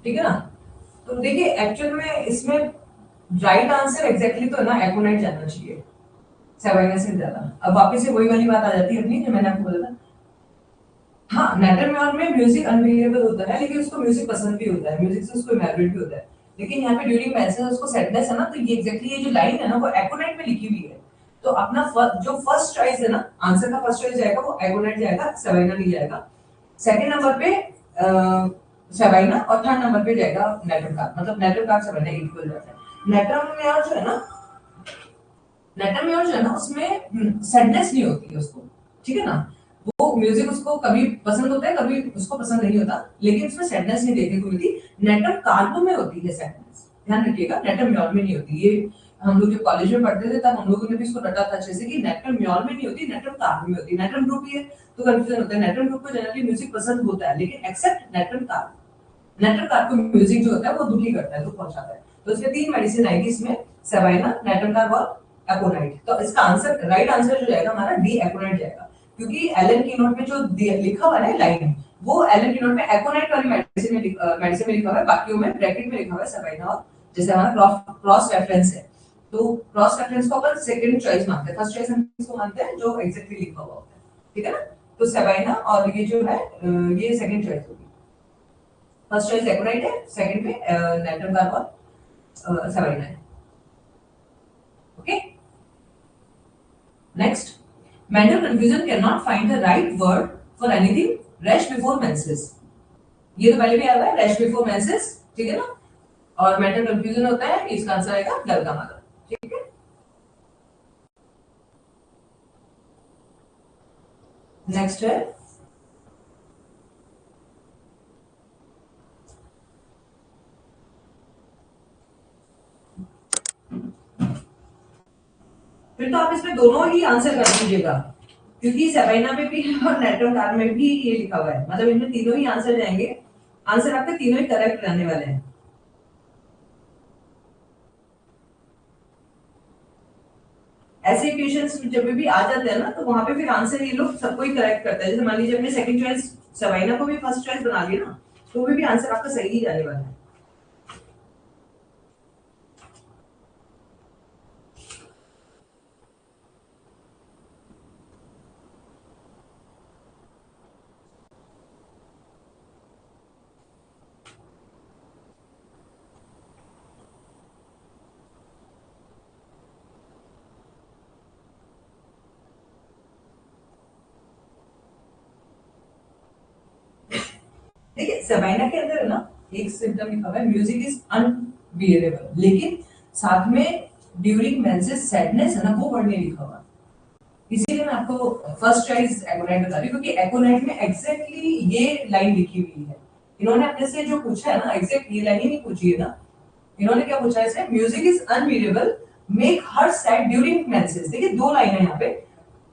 ठीक है ना, तो देखिए एक्चुअल में इसमें राइट आंसर एग्जैक्टली तो है ना एकोनाइट जाना चाहिए, सेवेना से ज्यादा। अब वापस से वही वाली बात आ जाती है अपनी जो मैंने आपको बोला था। हाँ, नेटरम्योर में म्यूजिक अनबिलीवेबल होता है, लेकिन उसको म्यूजिक पसंद भी होता है, म्यूजिक से उसको इमेजिनेट भी होता है। लेकिन यहाँ पे ड्यूरिंग मेंसेस उसको सैडनेस है ना, तो ये एग्जैक्टली ये जो लाइन है ना वो एकोनाइट में लिखी हुई है। तो अपना जो फर्स्ट चॉइस है ना, आंसर का फर्स्ट चॉइस जाएगा वो एकोनाइट जाएगा, सेवेना नहीं जाएगा। सेकंड नंबर पे सेवाइना, और थर्ड नंबर पे जाएगा नेट्रम कार्प, मतलब नेट्रम कार्प सेवाइना इक्वल जाता है। नेट्रम में और जो है ना, नेट्रम में और जो है ना उसमें सैडनेस नहीं होती है उसको, ठीक है ना। वो म्यूजिक उसको कभी पसंद होता है, कभी उसको पसंद नहीं होता, लेकिन उसमें सैडनेस नहीं देखने को मिलती। नेट्रम कार्प में होती है सैडनेस, ध्यान रखिएगा, नेट्रम म्योल में नहीं होती। ये हम लोग जो कॉलेज में पढ़ते थे तब हम लोगों ने भी इसको रटा था अच्छे से कि नेट्रम म्योल में नहीं होती, नेट्रम कार्प में होती है। नेट्रम ग्रुप ही है तो कंफ्यूजन होता है। नेट्रम ग्रुप को जनरली म्यूजिक पसंद होता है, लेकिन except natrum carb, natrum carb को म्यूजिक जो होता है वो दुखी करता है, दुख पहुंचाता है। तो इसमें तीन मेडिसिन आएगी इसमें, सेवाइना, नेट्रम कार्प और एपोनाइट। तो इसका आंसर, राइट आंसर जो जाएगा हमारा डी एपोनाइट जाएगा, क्योंकि एलन की नोट में जो लिखा हुआ है लाइन, वो एलन की नोट में एपोनाइट वाली मेडिसिन में लिखा हुआ है, बाकियों में ब्रैकेट में लिखा हुआ है सेवाइना, और जैसे हमारा क्रॉस रेफरेंस है तो क्रॉस रेफरेंस को अपन सेकंड चॉइस मानते हैं, फर्स्ट चॉइस हम किसको मानते हैं, जो एग्जैक्टली लिखा हुआ होता है, ठीक है ना। तो सेवाइना और ये जो है ये सेकंड चॉइस होगी। फर्स्ट चॉइस एकोनाइट है, सेकंड पे नेट्रम कार्प और सेवाइना है। Okay, next, mental confusion can not find the right word for anything rush before menses. ये तो पहले भी आया हुआ है, रश बिफोर मेंसेस, ठीक है ना। और मेंटल कंफ्यूजन होता है, इसका आंसर आएगा गलगा मादा, ठीक है। नेक्स्ट है फिर तो आप इसमें दोनों ही आंसर कर दीजिएगा, क्योंकि सेवाइना में भी और नेट्रम कार्प में भी ये लिखा हुआ है, मतलब इनमें तीनों ही आंसर जाएंगे। आंसर आपके तीनों ही करेक्ट रहने वाले हैं। ऐसे इक्वेशंस जब भी आ जाते हैं ना, तो वहां पे फिर आंसर ये लोग सबको ही करेक्ट करता है। जैसे मान लीजिए अपने सेकंड चॉइस सेवाइना को भी फर्स्ट चॉइस बना लिया ना, तो भी आंसर आपका सही ही जाने वाला है। देखिए सेवाइना के अंदर है ना एक सिम्टम लिखा हुआ है, म्यूजिक इज अनबियरेबल, लेकिन साथ में ड्यूरिंग मेंसेस सैडनेस है ना, वो वर्ड नहीं लिखा हुआ। इसीलिए मैं आपको फर्स्ट चॉइस एकोनाइट बता रही हूँ, क्योंकि एकोनाइट में एग्जैक्टली ये लाइन लिखी हुई है। इन्होंने अपने से जो पूछा है ना, एग्जैक्ट ये लाइन ही नहीं पूछी है ना। इन्होंने क्या पूछा है इसमें, music is unbearable, make her sad during menses. देखिए दो लाइन है यहाँ पे,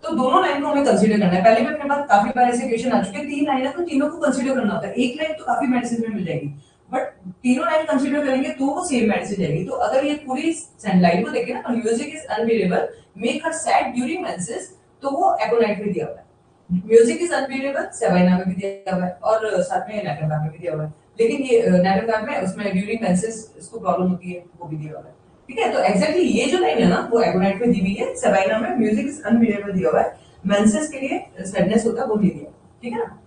तो दोनों लाइन को हमें कंसीडर करना है। पहले भी अपने पास काफी बार ऐसे क्वेश्चन आ चुके हैं, तीन लाइन है तो तीनों को कंसीडर करना होता है। एक लाइन तो काफी मेडिसिन में मिल जाएगी, बट तीनों लाइन कंसीडर करेंगे तो वो सेम मेडिसिन जाएगी। तो अगर ये पूरी लाइन को देखें ना, music is unbearable, make her sad during menses, तो वो एकोनाइट में दिया हुआ है। म्यूजिक इज अनबियरेबल सेवाइना में भी दिया हुआ है, और साथ में नेटम में भी दिया हुआ है। लेकिन ये नेटम में उसमें ड्यूरिंग मेंसेस इसको प्रॉब्लम होती है, वो भी दिया हुआ है, ठीक है। तो एग्जैक्टली ये जो लाइन है ना, वो एकोनाइट में दी हुई है, सेवाइना में म्यूजिक इज अनबियरेबल दिया हुआ है, मेंसेस के लिए सैडनेस होता है वो नहीं दिया, ठीक है ना।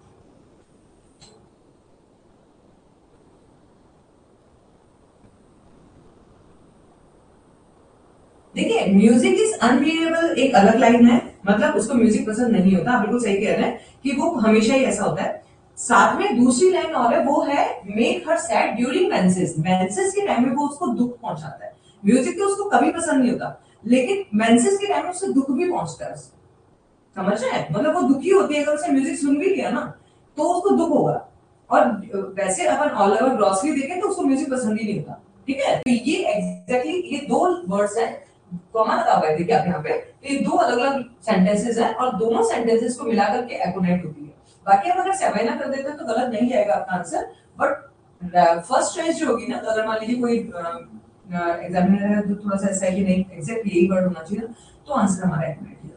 देखिए म्यूजिक इज अनबियरेबल एक अलग लाइन है, मतलब उसको म्यूजिक पसंद नहीं होता, आप बिल्कुल सही कह रहे हैं कि वो हमेशा ही ऐसा होता है। साथ में दूसरी लाइन और है, वो है make her sad during menses, menses के टाइम में वो उसको दुख पहुंचाता है। म्यूजिक तो उसको कभी पसंद नहीं होता, लेकिन मेंसेस के टाइम में उससे दुख भी पहुंचता है। समझ रहे हैं, मतलब वो दुखी होती है, अगर उसने म्यूजिक सुन भी लिया ना तो उसको दुख होगा। और वैसे अपन ऑल ओवर ग्रॉसली देखें तो उसको म्यूजिक पसंद ही नहीं होता, ठीक है। तो ये एग्जैक्टली ये दो वर्ड्स हैं, कॉमा लगा हुआ है देखिए आप यहाँ पे, तो ये दो अलग अलग सेंटेंसेस हैं, और दोनों सेंटेंसेस को मिलाकर के एकोनाइट होती है। बाकी हम अगर सेवेना कर देते हैं तो गलत नहीं जाएगा आपका आंसर, बट फर्स्ट चॉइस जो होगी ना, तो अगर मान लीजिए कोई एग्जामिनर है तो थोड़ा सा ऐसा है कि नहीं एग्जैक्ट यही वर्ड होना चाहिए, तो आंसर हमारा एकोनाइट है।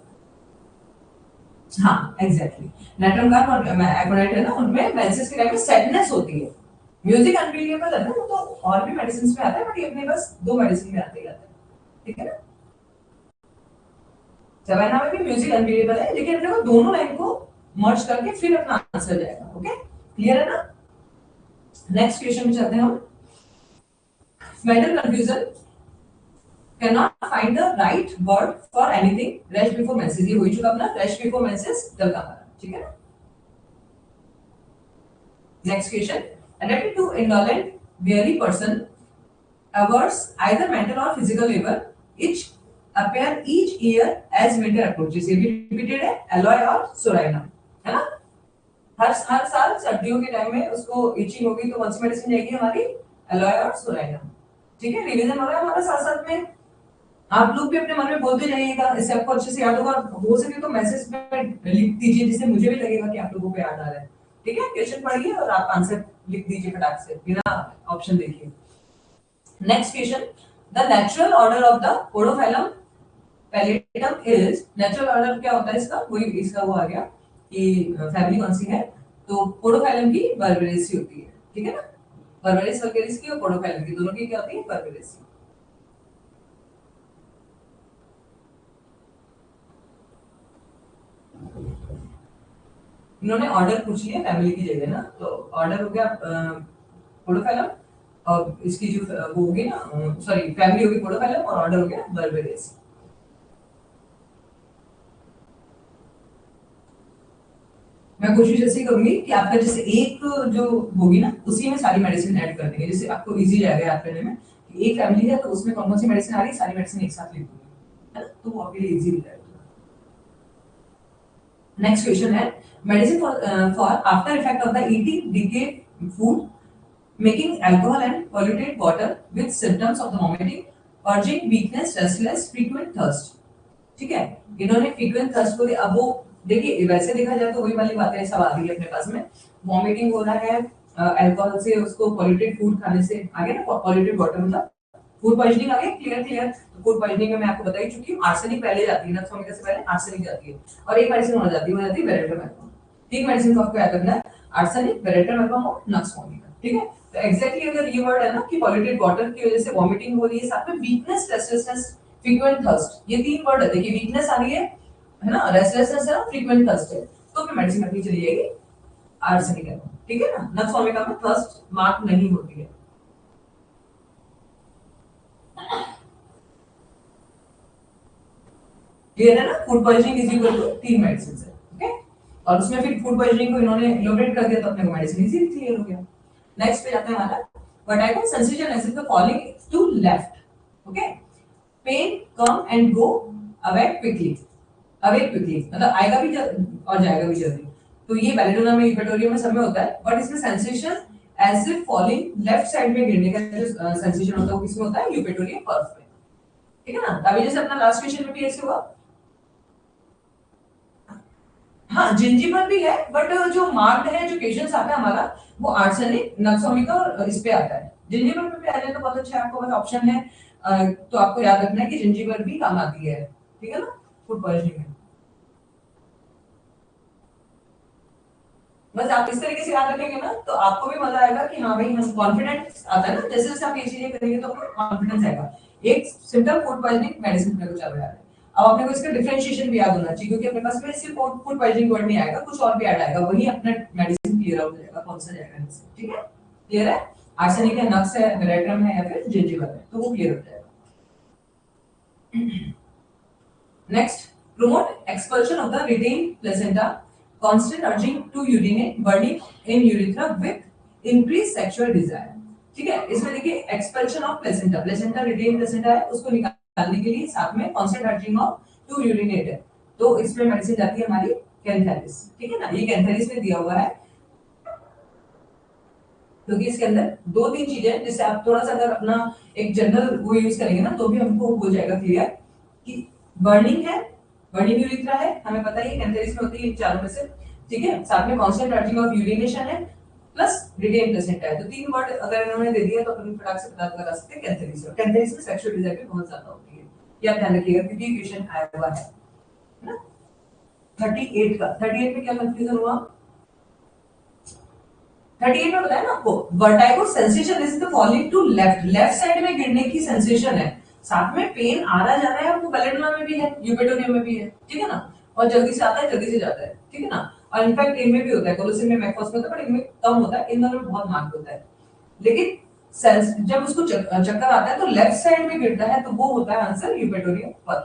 हाँ एग्जैक्टली, नेट्रम कार्प और एकोनाइट है ना, उनमें मेंसेस के टाइम में सैडनेस होती है। म्यूजिक अनबिलीवेबल है ना, वो तो और भी मेडिसिन में आता है, बट ये अपने बस दो मेडिसिन में आते ही आता है, ठीक है ना। सेवेना में भी म्यूजिक अनबिलीवेबल है, लेकिन अपने को दोनों लाइन को मर्ज करके फिर अपना आंसर जाएगा। ओके, क्लियर है ना। नेक्स्ट क्वेश्चन में चलते हैं हम। Mental confusion cannot find the right word for anything rash before menses, ये हो ही चुका अपना rash before menses गल का मारा, ठीक है ना। Next question, Adapted to indolent, weary person, averse either mental or physical labor, each appear each year as winter approaches. ये भी repeated है, alloy और सोराइना, है ना? हर साल सर्दियों के टाइम में उसको इचिंग होगी तो कौन सी मेडिसिन जाएगी हमारी, एलॉय और सोराइना। ठीक है, रिवीजन हो रहा है हमारा साथ साथ में। आप लोग भी अपने मन में बोलते जाइएगा, इससे आपको अच्छे से याद होगा। हो सके तो मैसेज में लिख दीजिए, जिससे मुझे भी लगेगा कि आप लोगों को याद आ रहा है। ठीक है, क्वेश्चन पढ़िए और आप आंसर लिख दीजिए फटाक से बिना ऑप्शन देखिए। Next question, the natural order of the podophyllum peltatum is, natural order क्या होता है इसका, वही इसका वो आ गया कि फैमिली कौन सी है, तो पोडोफाइलम की बर्बेरेसी होती है। ठीक है ना, बर्बेरेस वल्गेरिस की और पोडोफाइलम की दोनों की क्या होती है, बर्बेरेसी। इन्होंने ऑर्डर पूछ लिया फैमिली की जगह ना, तो ऑर्डर हो गया पोडोफाइलम और इसकी जो वो होगी ना, सॉरी फैमिली होगी पोडोफाइलम और ऑर्डर हो गया बर्बेरेसी। मैं कोशिश ऐसी करूंगी कि आपका जैसे एक जो होगी ना उसी में सारी मेडिसिन ऐड कर देंगे, जैसे आपको इजी जाएगा याद करने में कि एक फैमिली है तो उसमें कौन कौन सी मेडिसिन आ रही है, सारी मेडिसिन एक साथ लिख दूंगी, है ना, तो वो आपके लिए इजी हो जाएगा। नेक्स्ट क्वेश्चन है, medicine for after effect of the eating decayed food, making alcohol and polluted water with symptoms of the vomiting, purging, weakness, restless, frequent thirst. ठीक है, इन्होंने फ्रीक्वेंट थर्स्ट को, अब वो देखिए वैसे देखा जाए तो वही वाली बातें सब आ रही है अपने पास में, वॉमिटिंग हो रहा है अल्कोहल से, उसको पॉल्यूटेड फूड खाने से, आगे ना पॉल्यूटेड वाटर मतलब फूड पॉइजनिंग आ गई, क्लियर क्लियर। तो फूड पॉइजनिंग में मैं आपको बता ही चुकी हूँ, आर्सेनिक पहले जाती है, नक्सोमिका से पहले आर्सेनिक जाती है, और एक मेडिसिन हो जाती है वेरेट्रोमेक्टिन। तीन मेडिसिन को आपको याद रखना है, आर्सेनिक, वेरेट्रोमेक्टिन और नक्सोमिका। ठीक है, तो एग्जैक्टली अगर ये वर्ड है ना कि पॉल्यूटेड वाटर की वजह से वॉमिटिंग हो रही है, साथ में वीकनेस, रेस्टलेसनेस, फ्रीक्वेंट थर्स्ट, ये तीन वर्ड है। देखिए वीकनेस आ रही है ना, रेस्टलेसनेस है, फ्रीक्वेंट थर्स्ट है, तो फिर मेडिसिन अपनी चली जाएगी आर्सेनिक है। ठीक है ना, नक्सोमिका में थर्स्ट मार्क नहीं होती है। क्लियर है ना, food poisoning is equal to तीन मेडिसिन है। ओके, और उसमें फिर फूड पॉइजनिंग को इन्होंने इलोबरेट कर दिया तो अपने को मेडिसिन इजी क्लियर हो गया। नेक्स्ट पे जाते हैं हमारा, vertigo sensation as if the falling to left. Okay, pain come and go away quickly, away quickly मतलब आएगा भी और जाएगा भी जल्दी। तो ये बैलेडोना में, इक्वेटोरियम में सब में होता है, बट इसमें sensation as if falling left side में गिरने का जो सेंसेशन होता है वो किसमें होता है, यूपेटोरियम पर्फ में। ठीक है ना, अभी जैसे अपना लास्ट क्वेश्चन में भी ऐसे हुआ। हाँ, जिंजीबल भी है, बट जो मार्क्ड है, जो क्वेश्चन आता है हमारा वो आर्सेनिक, नक्सोमिका और इस पे आता है। जिंजीबल में भी आ जाए तो बहुत अच्छा है, आपको बस ऑप्शन है, तो आपको याद रखना है कि जिंजीबल भी काम आती है। ठीक है ना, फूड पॉइजनिंग में। बस आप इस तरीके से याद रखेंगे ना तो आपको भी मजा आएगा कि हाँ भाई हम कॉन्फिडेंस आता है ना, जैसे जैसे आप ये चीजें करेंगे तो आपको कॉन्फिडेंस आएगा। एक सिंपल फूड पॉइजनिंग मेडिसिन में कुछ चल रहा है, अब अपने को इसका डिफरेंशिएशन भी याद होना चाहिए, क्योंकि अपने पास में सिर्फ फूड पॉइजनिंग वर्ड नहीं आएगा, कुछ और भी ऐड आएगा, वही अपना मेडिसिन क्लियर आउट हो जाएगा कौन सा जाएगा। ठीक है, क्लियर है, आर्सेनिक है, नक्स है, वेरेट्रम है या फिर जिंजीबल है, तो वो क्लियर हो जाएगा। Next, promote expulsion of the retained placenta, constant urging to urinate, burning in urethra with increased sexual desire. ठीक है, इसमें देखिए expulsion of placenta, placenta retain placenta है, उसको निकालने के लिए साथ में constant urging of to urinate है, तो इसमें मेडिसिन जाती है हमारी कैंथेरिस। ठीक है ना, ये कैंथेरिस में दिया हुआ है, क्योंकि इसके अंदर दो तीन चीजें हैं, जिससे आप थोड़ा सा अगर अपना एक जनरल वो यूज करेंगे ना तो भी हमको हो जाएगा क्लियर कि बर्निंग है, बर्निंग यूरिथ्रा है, हमें पता है कैंथेरिस में होती है चारों में से। ठीक है, साथ में कांस्टेंट अर्जिंग ऑफ यूरिनेशन है, प्लस रिटेन प्लेसेंटा है, तो तीन वर्ड अगर इन्होंने दे दिया तो अपन फटाक से पता लगा सकते हैं कैंथेरिस। और कैंथेरिस में सेक्सुअल डिजायर भी बहुत ज्यादा होती है, ये आप ध्यान रखिएगा क्योंकि क्वेश्चन आया हुआ है ना। 38 का, 38 में क्या कंफ्यूजन हुआ, 38 में बताया ना आपको, vertigo sensation is the falling to left, left side में गिरने की सेंसेशन है, साथ में पेन आ रहा जा रहा है, आपको बैलेडोना में भी है, यूपेटोरियम में भी है। ठीक है ना, और जल्दी से आता है, जल्दी से जाता है। ठीक है ना, और इनफैक्ट इनमें भी होता है, कोलोसिन में, मैकफॉस में होता है, बट इनमें कम होता है, इन दोनों में बहुत मार्क होता है। लेकिन जब उसको चक्कर आता है तो लेफ्ट साइड में गिरता है, तो वो होता है आंसर यूपेटोरियम पर।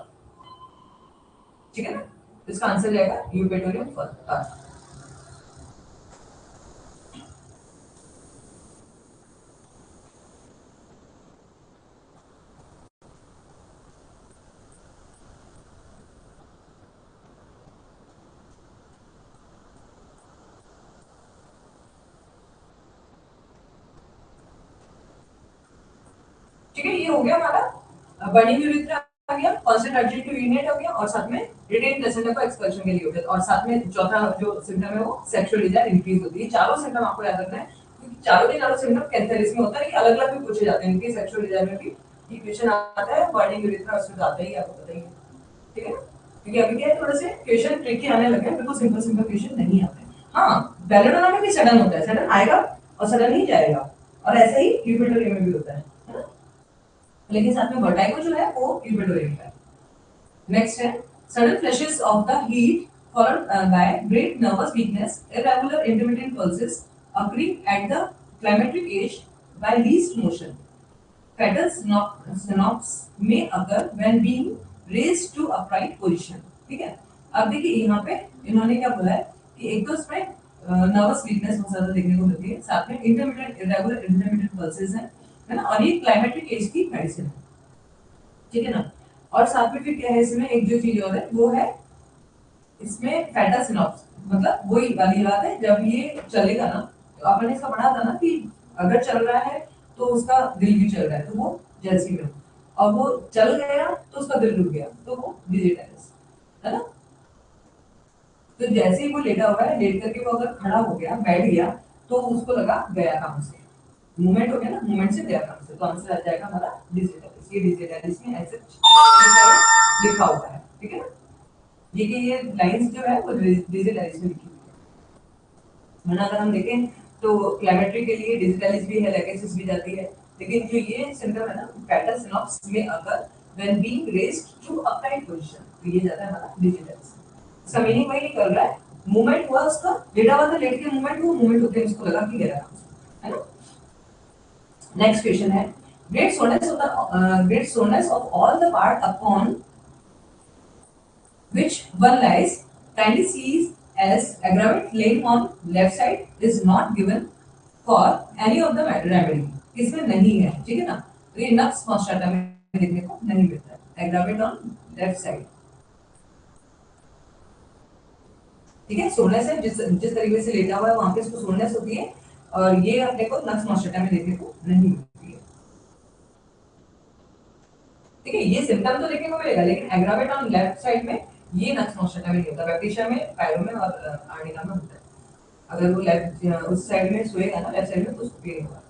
ठीक है ना, इसका आंसर जाएगा यूपेटोरियम पर। ठीक है, ये हो गया हमारा बर्निंग यूरिथ्रा आ गया, कांस्टेंट अर्जेंट टू यूरिनेट हो गया, और साथ में रिटेन प्लेसेंटा को एक्सपल्शन के लिए हो गया, और साथ में चौथा जो सिम्टम है वो सेक्सुअल डिजायर इंक्रीज होती है। चारों सिम्टम आपको याद रखना है, क्योंकि चारों के चारों सिम्टम कैंसर में होता है, अलग अलग भी पूछे जाते हैं। इनके सेक्सुअल डिजायर में भी ये क्वेश्चन आता है, बर्निंग यूरिथ्रा उसमें आता ही आपको पता ही है। ठीक है ना, क्योंकि अभी क्या है, थोड़े से क्वेश्चन ट्रिकी आने लगे हैं, बिल्कुल सिंपल सिंपल क्वेश्चन नहीं आते। हाँ, बेलोडोना में भी सडन होता है, सडन आएगा और सडन ही जाएगा, और ऐसा ही यूपिटोरियम में भी होता है ना? लेकिन साथ में वर्टाइगो जो है वो यूपिटोरियम का है। नेक्स्ट है sudden flashes of the heat followed by great nervous weakness, irregular intermittent pulses occurring at the climacteric age by least motion. Fatal synapse may occur when being raised to upright position. ठीक है, अब देखिए यहाँ पे इन्होंने क्या बोला है कि एक तो इसमें नर्वस वीकनेस बहुत ज्यादा देखने को मिलती है, साथ में इंटरमिटेंट इरेगुलर इंटरमिटेंट पल्सेस हैं, है ना, और ये क्लाइमेटिक एज की मेडिसिन है। ठीक है ना, और साथ में फिर क्या है इसमें एक जो चीज और है वो है इसमें फेटा सिनॉप्स, मतलब वही वाली बात है, जब ये चलेगा ना, तो आपने इसका पढ़ा था ना कि अगर चल रहा है तो उसका दिल भी चल रहा है, तो वो जैसी में, और वो चल गया तो उसका दिल रुक गया, तो वो डिजिटाइज है ना। तो जैसे ही वो लेटा हुआ है, लेट करके वो अगर खड़ा हो गया, बैठ गया, तो उसको लगा गया काम से, मूवमेंट हो गया ना, मूवमेंट से गया काम से, तो आंसर आ जाएगा हमारा डिजिटाइज। ये डिजिटाइज में ऐसे लिखा होता है। ठीक है ना, ये लाइंस जो है वो डिजिटाइज में लिखी हुई है, वरना अगर हम देखें तो क्लाइमेट्री के लिए डिजिटाइज भी है, लेकेसिस भी जाती है, लेकिन जो ये सिम्टम है ना, फेटल सिनॉप्स में अगर when being raised to upright position, तो ये जाता है हमारा डिजिटाइज। इसका मीनिंग वही निकल रहा है, मूवमेंट हुआ उसका, लेटा हुआ था, लेट के मूवमेंट हुआ, मूवमेंट होते ही उसको लगा कि गिरा है ना। नेक्स्ट क्वेश्चन है great soreness of all the part upon which one lies kindly sees as aggravate laying on left side is not given for any of the remedy, इसमें नहीं है। ठीक है ना, तो ये नक्स मास्टाटा में देखने को नहीं मिलता है, एग्रावेट ऑन लेफ्ट साइड। ठीक है, सोनेस है, जिस जिस तरीके से लेटा हुआ है वहां पे इसको सोनेस होती है, और ये अपने को नक्स मास्टाटा में देखने को नहीं मिलती है। ठीक है, ये सिम्टम तो देखने को मिलेगा, लेकिन एग्रावेट ऑन लेफ्ट साइड में ये नक्स मास्टाटा में नहीं होता, बैक्टीरिया में, पायरो में और आर्निका में होता है। अगर वो लेफ्ट उस साइड में सोएगा ना, लेफ्ट साइड में, तो उसको पेन होगा।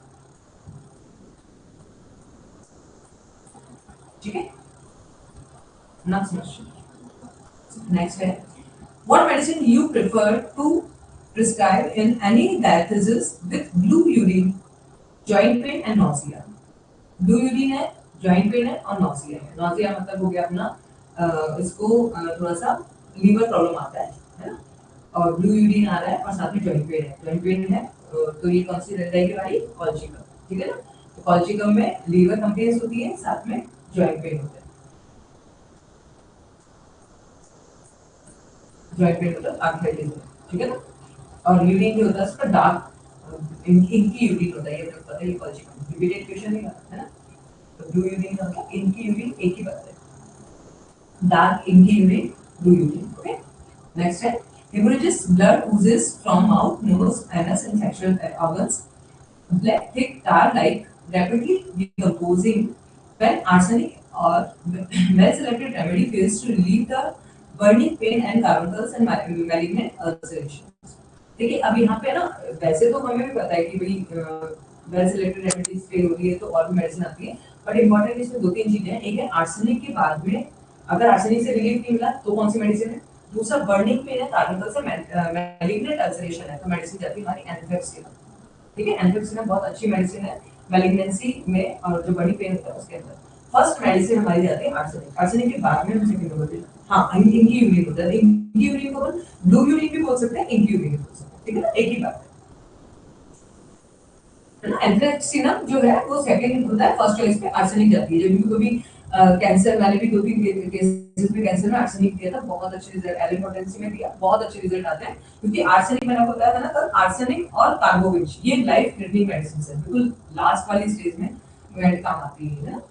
ठीक है, नक्स मास्टाटा। नेक्स्ट है what medicine you prefer to prescribe in any diathesis with blue urine, joint pain and nausea. Blue urine है, जॉइंट पेन है और नॉसिया है। नॉसिया मतलब हो गया अपना इसको थोड़ा सा लीवर प्रॉब्लम आता है ना, और ब्लू यूरिन आ रहा है और साथ में जॉइंट पेन है, जॉइंट पेन है, तो ये कौन सी रह जाएगी हमारी कॉल्चिकम। ठीक है ना, तो कॉल्चिकम में लीवर कंप्लेंट्स होती है, साथ में जॉइंट पेन होता है, जॉइंट पेन मतलब आर्थराइटिस है। ठीक है ना, और यूरिन जो होता है उसका डार्क इनकी यूरिन होता है, ये तो पता है, ये कॉल्चिकम रिपीटेड क्वेश्चन है ना। तो ब्लू यूरिन का मतलब इनकी यूरिन एक ही बात है, डार्क इनकी urine, blue urine. Okay, next है hemorrhages, blood oozes from mouth, nose, anus and sexual organs, black thick tar like rapidly decomposing when arsenic or well selected remedy fails to relieve the burning pain and carbuncles and malignant ulcerations। देखिए अब यहाँ पे ना, वैसे तो हमें भी पता है कि भाई वेल सिलेक्टेड रेमेडीज फेल हो रही है तो और भी मेडिसिन आती है, बट इम्पोर्टेंट इसमें दो तीन चीजें हैं। एक है आर्सेनिक के बाद में अगर आर्सेनिक से रिलीफ नहीं मिला तो कौन सी मेडिसिन है, दूसरा बर्निंग पेन है, कार्बोनल से मैलिग्नेंट अल्सरेशन है, तो मेडिसिन जाती है हमारी एंथ्रेक्सिना। ठीक है, एंथ्रेक्सिना बहुत अच्छी मेडिसिन है मैलिग्नेंसी में, और जो बर्निंग पेन होता है उसके अंदर फर्स्ट मेडिसिन हमारी जाती है आर्सेनिक। आर्सेनिक के बाद में हम सेकंड बोलते हैं हाँ इनकी यूरिन होता है, इनकी यूरिन को ब्लू यूरिन भी बोल सकते हैं, इनकी यूरिन भी बोल सकते हैं। ठीक है ना, एक ही बात है ना। एंथ्रेक्सिनम जो है वो सेकंड होता है, फर्स्ट चॉइस पे आर्सेनिक जाती है। जब कभी कैंसर मैंने भी 2-3 केसेस में कैंसर में आर्सेनिक दिया था, बहुत अच्छे रिजल्ट, एलिपोटेंसी में दिया, बहुत अच्छे रिजल्ट आते हैं, क्योंकि आर्सेनिक मैंने आपको बताया था ना कल, आर्सेनिक और कार्बोविच ये लाइफ थ्रेटनिंग मेडिसिन है, बिल्कुल लास्ट वाली स्टेज में काम आती है।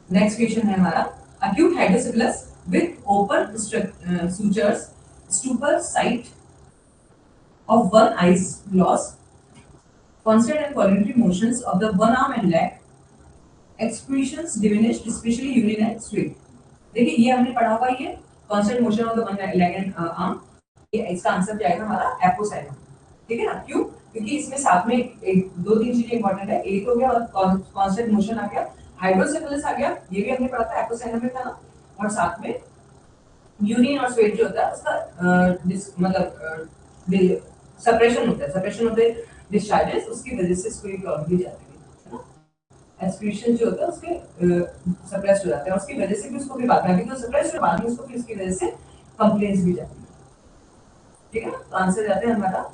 नेक्स्ट क्वेश्चन है हमारा acute hydrocephalus with open sutures, stupor, sight of one eye loss, constant and voluntary motions of the one arm and leg, excretions diminished, especially urine and sweat. देखिए ये हमने पढ़ा हुआ ये constant motion of the one leg and arm, ये इसका answer जाएगा हमारा एपोसाइलम, ठीक है ना? क्यों? क्योंकि इसमें साथ में एक दो तीन चीजें इंपॉर्टेंट है, एक हो गया और constant motion आ गया, हाइड्रोसेफेलस आ गया, ये भी हमने पढ़ा था एपोसाइलम में था ना, और साथ में यूरिन और स्वेट जो होता है उसका मतलब सेपरेशन होता है डिस्चार्जेस, उसकी वजह से स्वेट प्रॉब्लम भी जाती है ना, एक्सक्रीशन जो होता है उसके सप्रेस हो जाते हैं, उसकी वजह से भी उसको भी बाद में तो सप्रेस हो बाद में उसको फिर उसकी वजह से कंप्लेंट्स भी जाती है, ठीक है ना? तो आंसर जाते हैं हमारा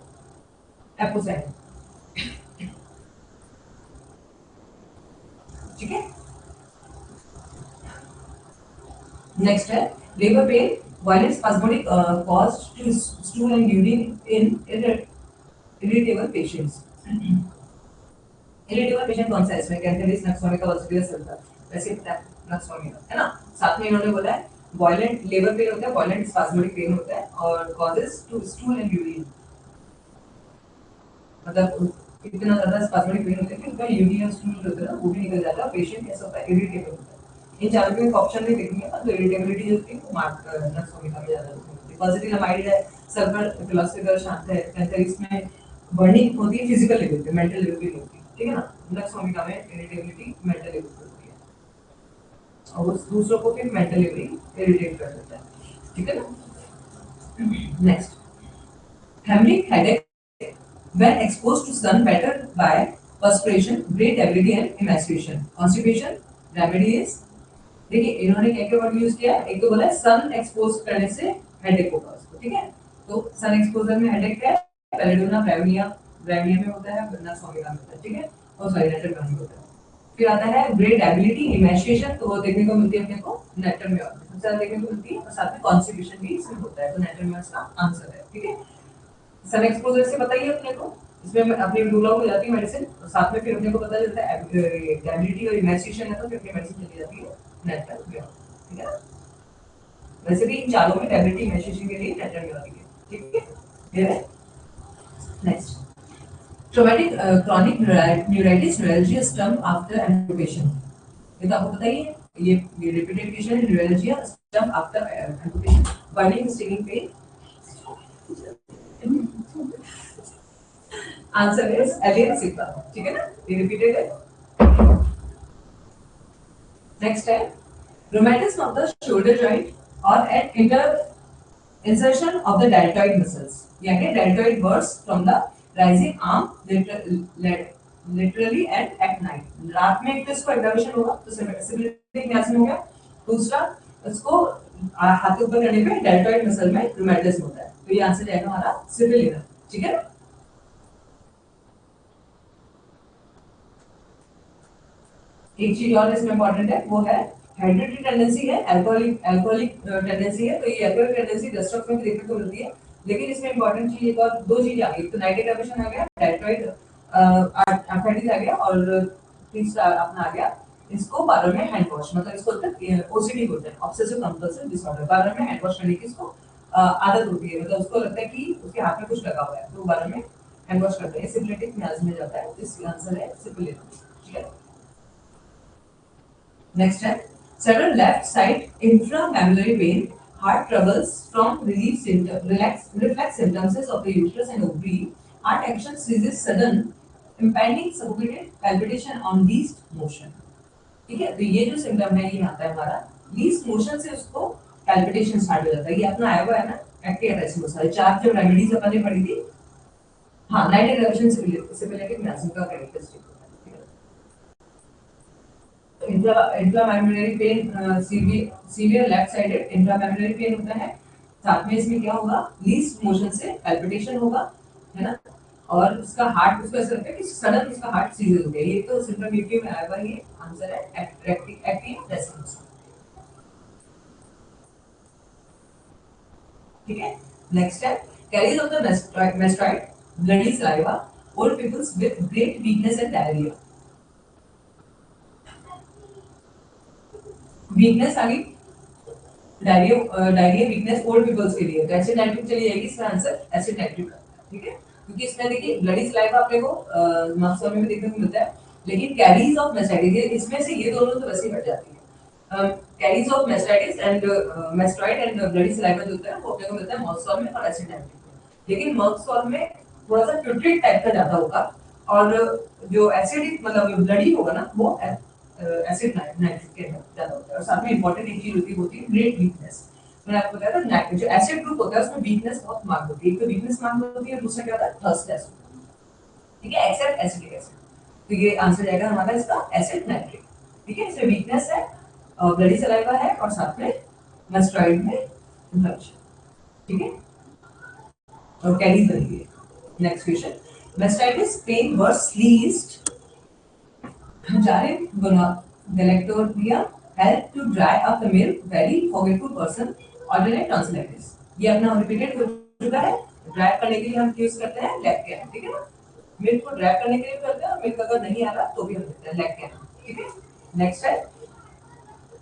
एपोसाइलम, ठीक है? नेक्स्ट है labour pain, violent spasmodic caused to stool and urine in irritable patients. irritable patient कौन सा है इसमें? कैंथेरिस नक्सोमिका वर्सिकुलर सेल्टर, वैसे नक्सोमिका है ना? साथ में इन्होंने बोला है violent labor pain होता है, violent spasmodic pain होता है और causes to stool and urine, मतलब इतना ज्यादा spasmodic pain होता है कि उनका यूरिन और स्टूल होता है ना वो भी निकल जाता है, पेशेंट कैसा होता है इरिटेबल होता है। इन चारों के ऑप्शन में देखनी है ना, तो इरिटेबिलिटी जो होती है वो मार्क नक्सोमिका में ज्यादा होती है, पॉजिटिव है, सल्फर फिलोसफिकल शांत है, कैंथेरिस में बर्निंग होती है फिजिकल लेवल पे, मेंटल लेवल पे होती है, ठीक है ना? नक्सोमिका में इरिटेबिलिटी मेंटल लेवल पे होती है और दूसरों को फिर मेंटल लेवल इरिटेट कर देता है, ठीक है ना? नेक्स्ट हेमरिक headache when exposed to sun better by perspiration, great ability and emaciation. Constipation remedy is, देखिए इन्होंने क्या क्या वर्ड यूज किया है, एक तो बोला है सन एक्सपोज करने से हेडेक होगा उसको, ठीक है? तो सन एक्सपोजर में हेडेक क्या है? पैलेडोना ब्रेविनिया, ब्रेविनिया में होता है, नक्सोमिका में होता है, ठीक है? और साइनेटर में होता है। फिर आता है ग्रेट एबिलिटी इमेजिनेशन, तो वो देखने को मिलती है अपने को नेटर में, और सबसे ज्यादा देखने को मिलती है, और साथ में कॉन्स्टिपेशन भी इसमें होता है, तो नेटर में इसका आंसर है, ठीक है? सन एक्सपोजर से बताइए अपने को, इसमें अपनी रूल आउट हो जाती है मेडिसिन, और साथ में फिर अपने को पता चलता है एबिलिटी और इमेजिनेशन है, तो फिर अपनी मेडिसिन चली जाती है नेटर में, ठीक है ना? वैसे भी इन चारों में एबिलिटी इमेजिनेशन के लिए नेटर में आती है, ठीक है? ये है next traumatic chronic neuritis neuralgia stump after amputation, ये तो आपको पता ही है, ये रिपीटेड पेशेंट है, neuralgia stump after amputation, burning stinging pain, answer is एलियन सिग्मा, ठीक है ना? ये रिपीटेड है। नेक्स्ट है rheumatism of the shoulder joint or an insertion of the deltoid muscles, यानी deltoid bursts from the rising arm literally and at night, रात में एक तो इसको एग्जामिनेशन होगा तो सिबिलिटी क्लास में हो गया, दूसरा इसको हाथ के ऊपर करने पे deltoid मसल में rheumatism होता है, तो ये आंसर जाएगा हमारा सिबिलिटी, ठीक है? एक चीज और इसमें इंपॉर्टेंट है, वो है हेरिडिटरी टेंडेंसी है, अल्कोहलिक टेंडेंसी है, तो ये अल्कोहलिक टेंडेंसी रेस्ट में देखने को मिलती है, लेकिन इसमें इंपॉर्टेंट चीज एक और दो चीज आ गई, तो नाइट्रिक एमिशन आ गया, डेल्टॉइड आर्थराइटिस आ गया, और तीसरा अपना आ गया इसको बार में हैंड वॉश, मतलब इसको ओसीडी बोलते हैं, ऑब्सेसिव कंपल्सिव डिसऑर्डर, बार में हैंड वॉश करने की इसको आदत होती है, मतलब उसको लगता है कि उसके हाथ में कुछ लगा हुआ है, तो बार में हैंड वॉश करते हैं, सिफिलिटिक मियाज में जाता है, इसका आंसर है सिफिलिटिक, ठीक है? Next है several left side intramammillary pain, heart troubles from reflex symptoms of the uterus and ovary, heart action ceases sudden, impending suffocated palpitation on least motion, ठीक है? तो ये जो सिम्टम है ये आता है हमारा लीस्ट मोशन से, उसको पैल्पिटेशन स्टार्ट हो जाता है, ये अपना आया हुआ है ना एक्टिव एसिमोसा, चार जो रेमेडीज अपन ने पढ़ी थी, हाँ नाइट एग्रेशन सिबिलिटिक मियासिस का कैरेक्टरिस्टिक, इंट्रामैमुलरी पेन, सीवियर लेफ्ट साइडेड इंट्रामैमुलरी पेन होता है, साथ में इसमें क्या होगा, लीस्ट मोशन से पैल्पिटेशन होगा, है ना? और उसका हार्ट उसको ऐसा लगता है कि सडन उसका हार्ट सीज हो गया, ये तो सिंपल यूट्यूब में आया हुआ, ये आंसर है एक्टिव रेस्पॉन्स, ठीक है? नेक्स्ट है caries of the mastoid bloody saliva, old peoples with great weakness and diarrhoea, weakness आ गई, डायरिया वीकनेस ओल्ड पीपल्स के लिए, तो एसिड नाइट्रिक चली जाएगी, इसका आंसर एसिड नाइट्रिक, ठीक है? क्योंकि इसमें देखिए ब्लडी सलाइवा अपने को मसल में भी देखने को मिलता है, लेकिन कैरीज ऑफ मेस्टाइटिस इसमें से ये दोनों तो वैसे ही हट जाती है। Caries of mastitis and mastoid and bloody saliva जो होता है वो अपने को मिलता है मर्क्सवर्म में और एसिड नाइट्रिक में। लेकिन मर्क्सवर्म में थोड़ा सा प्यूट्रिक टाइप का ज्यादा होगा और जो एसिडिक मतलब ब्लडी होगा ना वो एसिड नाइट्रिक के ज्यादा होता है। और साथ में इंपॉर्टेंट एक चीज होती है ग्रेट वीकनेस। मैंने आपको बताया था नाइट्रिक जो एसिड ग्रुप होता है उसमें वीकनेस बहुत मार्क होती है। एक तो वीकनेस मार्क होती है, दूसरा क्या होता है थर्स्टलेस, ठीक है, एक्सेप्ट एसिडिक एसिड। तो ये आंसर जाएगा हमारा इसका एसिड नाइट्रिक, ठीक है। इसमें वीकनेस है, ब्लडी सलाइवा है और साथ में मेस्टॉइड में इन्फ्लेमेशन, ठीक है, और कैरीज बनी है। Next question, mastitis pain worse least Jared Galactoria help to dry up the milk. Very forgetful person. Alternate tonsillitis. ये अपना रिपीटेड हो चुका है। ड्राई करने के लिए हम यूज करते हैं लैक्टेन, ठीक है ना। मिल्क को ड्राई करने के लिए करते हैं, मिल्क अगर नहीं आ रहा तो भी हम देते हैं लैक्टेन, ठीक है। नेक्स्ट है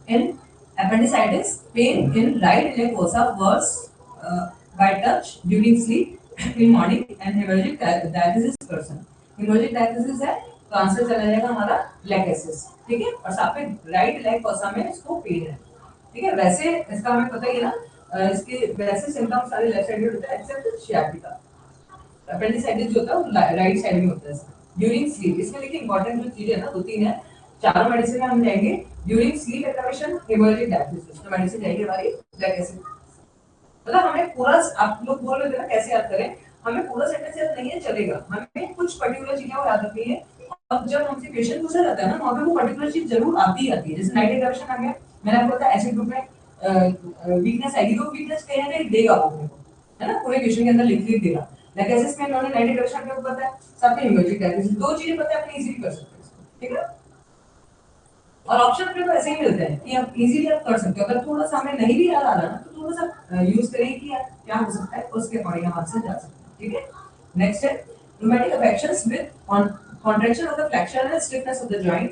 in appendicitis, pain in right leg fossa worse by touch during sleep in morning and hemorrhagic diathesis person. Hemorrhagic diathesis है तो आंसर चला जाएगा हमारा लेकेसिस, ठीक है। और साथ में राइट लेग फोसा में इसको पेन है, ठीक है। वैसे इसका हमें पता ही है ना, इसके वैसे सिम्टम्स सारे लेफ्ट साइड में होते हैं एक्सेप्ट शियाटिका। अपेंडिसाइटिस जो होता है वो राइट साइड में होता है ड्यूरिंग स्लीप। इसमें देखिए इंपॉर्टेंट जो चीजें है ना दो तीन है, चारों मेडिसिन में हम जाएंगे during sleep aggravation haemorrhagic diabetes तो मेडिसिन जाएगी हमारी लैकेसिस। मतलब हमें पूरा, आप लोग बोल रहे थे ना कैसे याद करें, हमें पूरा सेंटेंस याद नहीं है चलेगा, हमें कुछ पर्टिकुलर चीजें और याद रखनी है। अब जब हमसे क्वेश्चन पूछा जाता है ना वहां पे वो पर्टिकुलर चीज जरूर आती ही आती है। जैसे नाइट एग्रावेशन आ गया, मैंने आपको बताया एसिड ग्रुप में वीकनेस आएगी तो वीकनेस कहीं ना कहीं देगा वो अपने को, है ना, पूरे क्वेश्चन के अंदर लिख देगा। लैकेसिस में इन्होंने नाइट एग्रावेशन के ऊपर बताया, साथ में हेमोरेजिक डायबिटीज, दो चीजें पता है अपने इजीली कर सकते हैं, ठीक है। और ऑप्शन अपने को ऐसे ही मिलते हैं कि आप इजीली आप कर सकते हो। अगर थोड़ा सा हमें नहीं भी याद आ रहा ना तो थोड़ा सा यूज करें कि यार क्या हो सकता है, उसके अकॉर्डिंग हम आंसर जा सकते हैं, ठीक है। नेक्स्ट है rheumatic affections with contraction of the flexure and stiffness of the joint,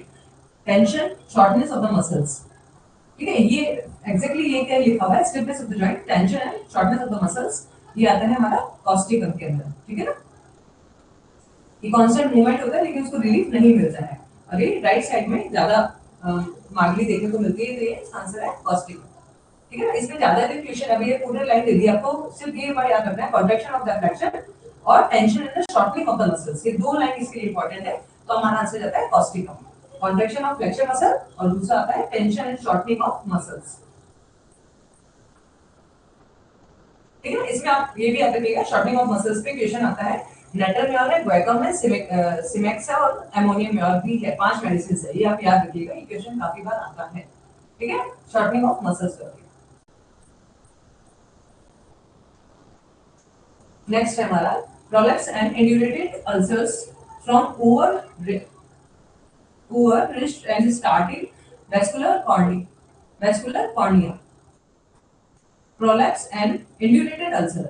tension, shortness of the muscles, ठीक है। ये एग्जैक्टली ये क्या लिखा हुआ है, stiffness of the joint, tension and shortness of the muscles, ये आता है हमारा कॉस्टिक अंक के अंदर, ठीक है ना। ये कांस्टेंट मूवमेंट होता है लेकिन उसको रिलीफ नहीं मिलता है और ये राइट साइड में ज्यादा मार्गली देखने को मिलती है, तो ये आंसर है कॉस्टिक, ठीक है ना। इसमें ज्यादा क्वेश्चन अभी ये पूरे लाइन दे दी आपको, सिर्फ ये वर्ड याद रखना है कॉन्ट्रैक्शन ऑफ द फ्लैक्शन और tension and the shortening of the muscles, ये दो लाइन इसके लिए इंपॉर्टेंट है। तो हमारा आंसर जाता है कॉस्टिक अंक, कॉन्ट्रैक्शन ऑफ फ्लेक्सर मसल और दूसरा आता है tension and shortening of muscles, ठीक है। इसमें आप ये भी याद रखिएगा शॉर्टनिंग ऑफ मसल्स पे क्वेश्चन आता है। नेटर म्योर है, ग्वाइकम है, सिमेक्स है और अमोनियम म्योर भी है, पांच मेडिसिन है, ये आप याद रखिएगा, ये क्वेश्चन काफी बार आता है, ठीक है। शॉर्टनिंग ऑफ मसल्स करके नेक्स्ट है हमारा prolapse and indurated ulcers from over wrist and starting vascular cornea, prolapse and indurated ulcer,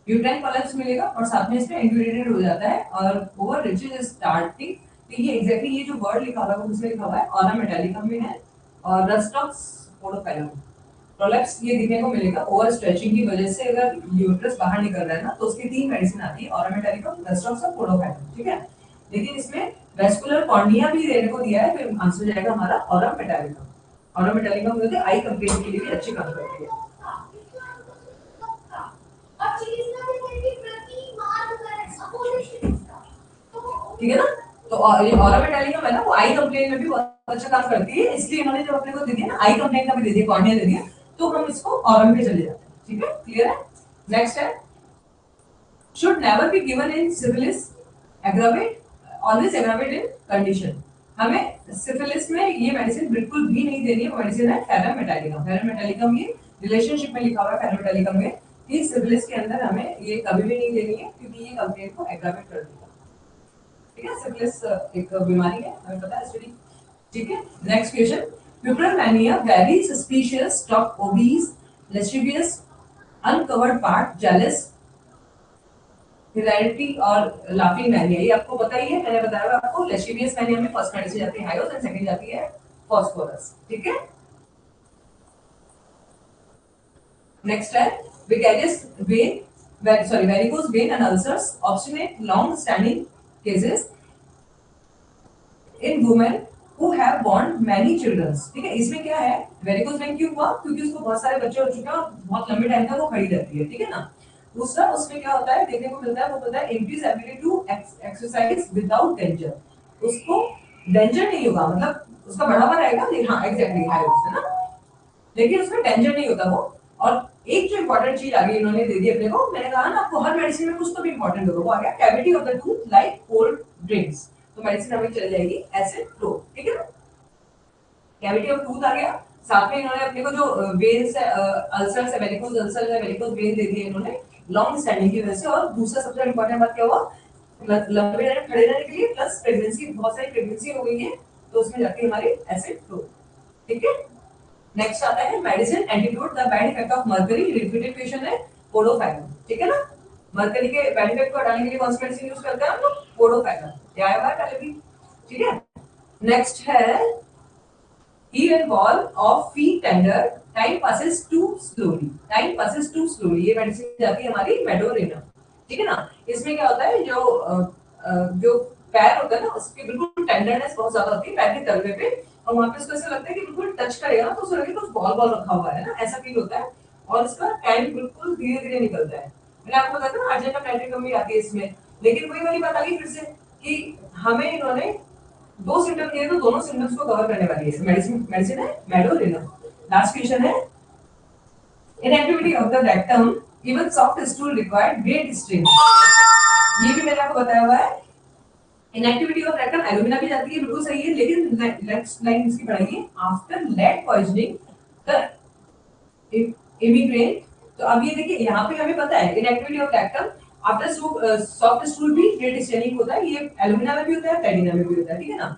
uterine collapse मिलेगा और साथ में इसमें इंड्यूरेटेड हो जाता है और ओवर रिचेज स्टार्टिंग। तो ये एग्जैक्टली ये जो वर्ड लिखा हुआ है वो उसमें लिखा हुआ है ऑरा मेटालिकम में है और रस्टॉक्स पोडोफाइलम। प्रोलैप्स ये दिखने को मिलेगा ओवर स्ट्रेचिंग की वजह से, अगर यूट्रस बाहर निकल रहा है ना तो उसकी तीन मेडिसिन आती है, ऑरा मेटालिकम, रस्टॉक्स और पोडोफाइलम, ठीक है। लेकिन इसमें वेस्कुलर कॉर्निया भी देने को दिया है, फिर आंसर जाएगा हमारा ऑरा मेटालिकम। ऑरा मेटालिकम जो है आई कंप्लेंट के लिए भी अच्छी काम करती है, ठीक है ना। तो ये ऑरा मेटालिकम है ना वो आई कंप्लेंट में भी बहुत अच्छा काम करती है, इसलिए इन्होंने जब अपने को दे दिया ना आई कंप्लेंट का भी दे दिया, कॉर्निया दे दिया, तो हम इसको ऑरम पे चले जाते हैं, ठीक है, क्लियर है। नेक्स्ट है should never be given in syphilis, aggravate, always aggravate in condition। हमें सिफिलिस में ये मेडिसिन बिल्कुल भी नहीं देनी है, वो मेडिसिन है फेरम मेटालिकम। फेरम मेटालिकम ये रिलेशनशिप में लिखा हुआ है फेरम मेटालिकम में कि सिफिलिस के अंदर हमें ये कभी भी नहीं देनी है क्योंकि ये कंप्लेंट को एग्रावेट कर देगा, ठीक है। सिफिलिस एक बीमारी है, हमें पता है स्टडी, ठीक है। Next question, puerperal mania, very suspicious, stock obese, lascivious, uncovered part, jealous, hilarity और laughing mania, ये आपको पता ही है, मैंने बताया आपको lascivious mania में फर्स्ट मेडिसिन जाती है हाइड्रोस एंड सेकंड जाती है फास्फोरस, ठीक है। नेक्स्ट है vicarious vein varicose vein and ulcers, obstinate long standing cases in women who have born many children. ठीक है, इसमें क्या है, वेरिकोज वेन क्यों हुआ, क्योंकि उसको बहुत सारे बच्चे हो चुके हैं और बहुत लंबे टाइम तक वो खड़ी रहती है, ठीक है ना। दूसरा उसमें क्या होता है देखने को मिलता है, वो होता है increase ability to exercise without danger, उसको डेंजर नहीं होगा, मतलब उसका बढ़ावा रहेगा, हाँ एग्जैक्टली हाई है ना, लेकिन उसमें डेंजर नहीं होता वो। और एक जो इंपॉर्टेंट चीज आगे इन्होंने दे दी अपने को, मैंने कहा ना आपको हर मेडिसिन में कुछ तो भी इंपॉर्टेंट होगा, वो आ गया cavity of the tooth like cold drinks, तो मेडिसिन हमें चल जाएगी एसिड फ्लो, ठीक है ना। कैविटी ऑफ टूथ आ गया, साथ में इन्होंने अपने को जो वेन्स है, अल्सर्स है, वेरिकोज अल्सर है, वेरिकोज वेन दे दिए इन्होंने लॉन्ग स्टैंडिंग की वजह से। और दूसरा सबसे इंपॉर्टेंट बात क्या हुआ, लंबे टाइम खड़े रहने के लिए, प्लस प्रेगनेंसी, बहुत सारी प्रेगनेंसी हो गई है तो उसमें जाके हमारी एसिड फ्लो, ठीक है। नेक्स्ट आता है medicine antidote the bad effect of mercury, repeated question है, पोडोफाइलम, ठीक है ना। मर्करी के बैड इफेक्ट को हटाने के लिए कौन सी मेडिसिन यूज करते हैं हम लोग, पोडोफाइलम, क्या है पहले भी, ठीक है। नेक्स्ट है even wall of feet tender, time passes too slowly, time passes too slowly, ये मेडिसिन जाती है हमारी मेडोरेना, ठीक है ना। इसमें क्या होता है, जो पैर होता है ना उसके बिल्कुल टेंडरनेस बहुत ज्यादा होती है पैर के तलवे पे, और वहां पे उसको ऐसा लगता है कि बिल्कुल टच करेगा ना तो उसे लगेगा कुछ बॉल बॉल रखा हुआ है ना, ऐसा फील होता है। और इसका टाइम बिल्कुल धीरे धीरे निकलता है, मैंने आपको बताया था ना अर्जेंट प्लेटरी भी आती है इसमें, लेकिन वही वाली बात आ गई फिर से कि हमें इन्होंने दो सिम्टम दिए तो दोनों सिम्टम्स को कवर करने वाली है मेडिसिन, मेडिसिन है मेडोरेना। लास्ट क्वेश्चन है inactivity of the rectum, even soft stool required great strength, ये भी मैंने आपको बताया हुआ है। इनएक्टिविटी ऑफ रेक्टम एलुमिना भी जाती है, बिल्कुल सही है, लेकिन नेक्स्ट लाइन इसकी पढ़ाइए, after lead poisoning the immigrant. तो अब ये देखिए यहाँ पे हमें पता है inactivity of rectum after soft stool भी ग्रेट स्टेनिंग होता है, ये एलुमिना में भी होता है, प्लेटिना में भी होता है, ठीक है ना।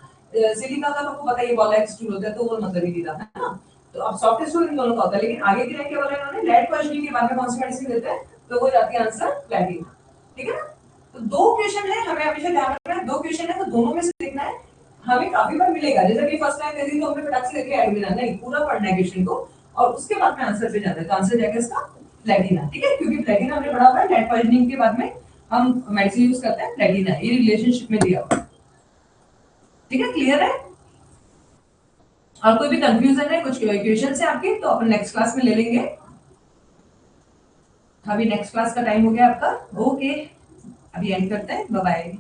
सिलिका का आपको पता है ये बॉल लाइक स्टूल होता है तो वो मतलब ही था, है ना। तो अब सॉफ्ट स्टूल इन दोनों का होता है, लेकिन आगे की लाइन क्या बोला इन्होंने, लेड पॉइजनिंग के बाद में कौन सी मेडिसिन देते हैं, तो वो जाती है आंसर प्लेटिना, ठीक है ना। तो दो क्वेश्चन है, हमें हमेशा ध्यान रखना है, दो क्वेश्चन है तो दोनों में से देखना है, हमें काफी बार मिलेगा, जैसे कि फर्स्ट लाइन दे दी तो हमने फटाक से देखे एलुमिना, नहीं पूरा पढ़ना है क्वेश्चन को और उसके बाद में आंसर पे जाना है, तो आंसर जाएगा इसका प्लेटिना, ठीक है, क्योंकि प्लेटिना हमने पढ़ा हुआ है लेड पॉइजनिंग के बाद में हम मेडिसिन यूज करते हैं प्लेटिना, ये रिलेशनशिप में दिया हुआ, ठीक है, क्लियर है। और कोई भी कंफ्यूजन है, कुछ क्वेश्चन है आपके तो अपन नेक्स्ट क्लास में ले लेंगे, अभी नेक्स्ट क्लास का टाइम हो गया आपका, ओके अभी एंड करते हैं, बाय बाय।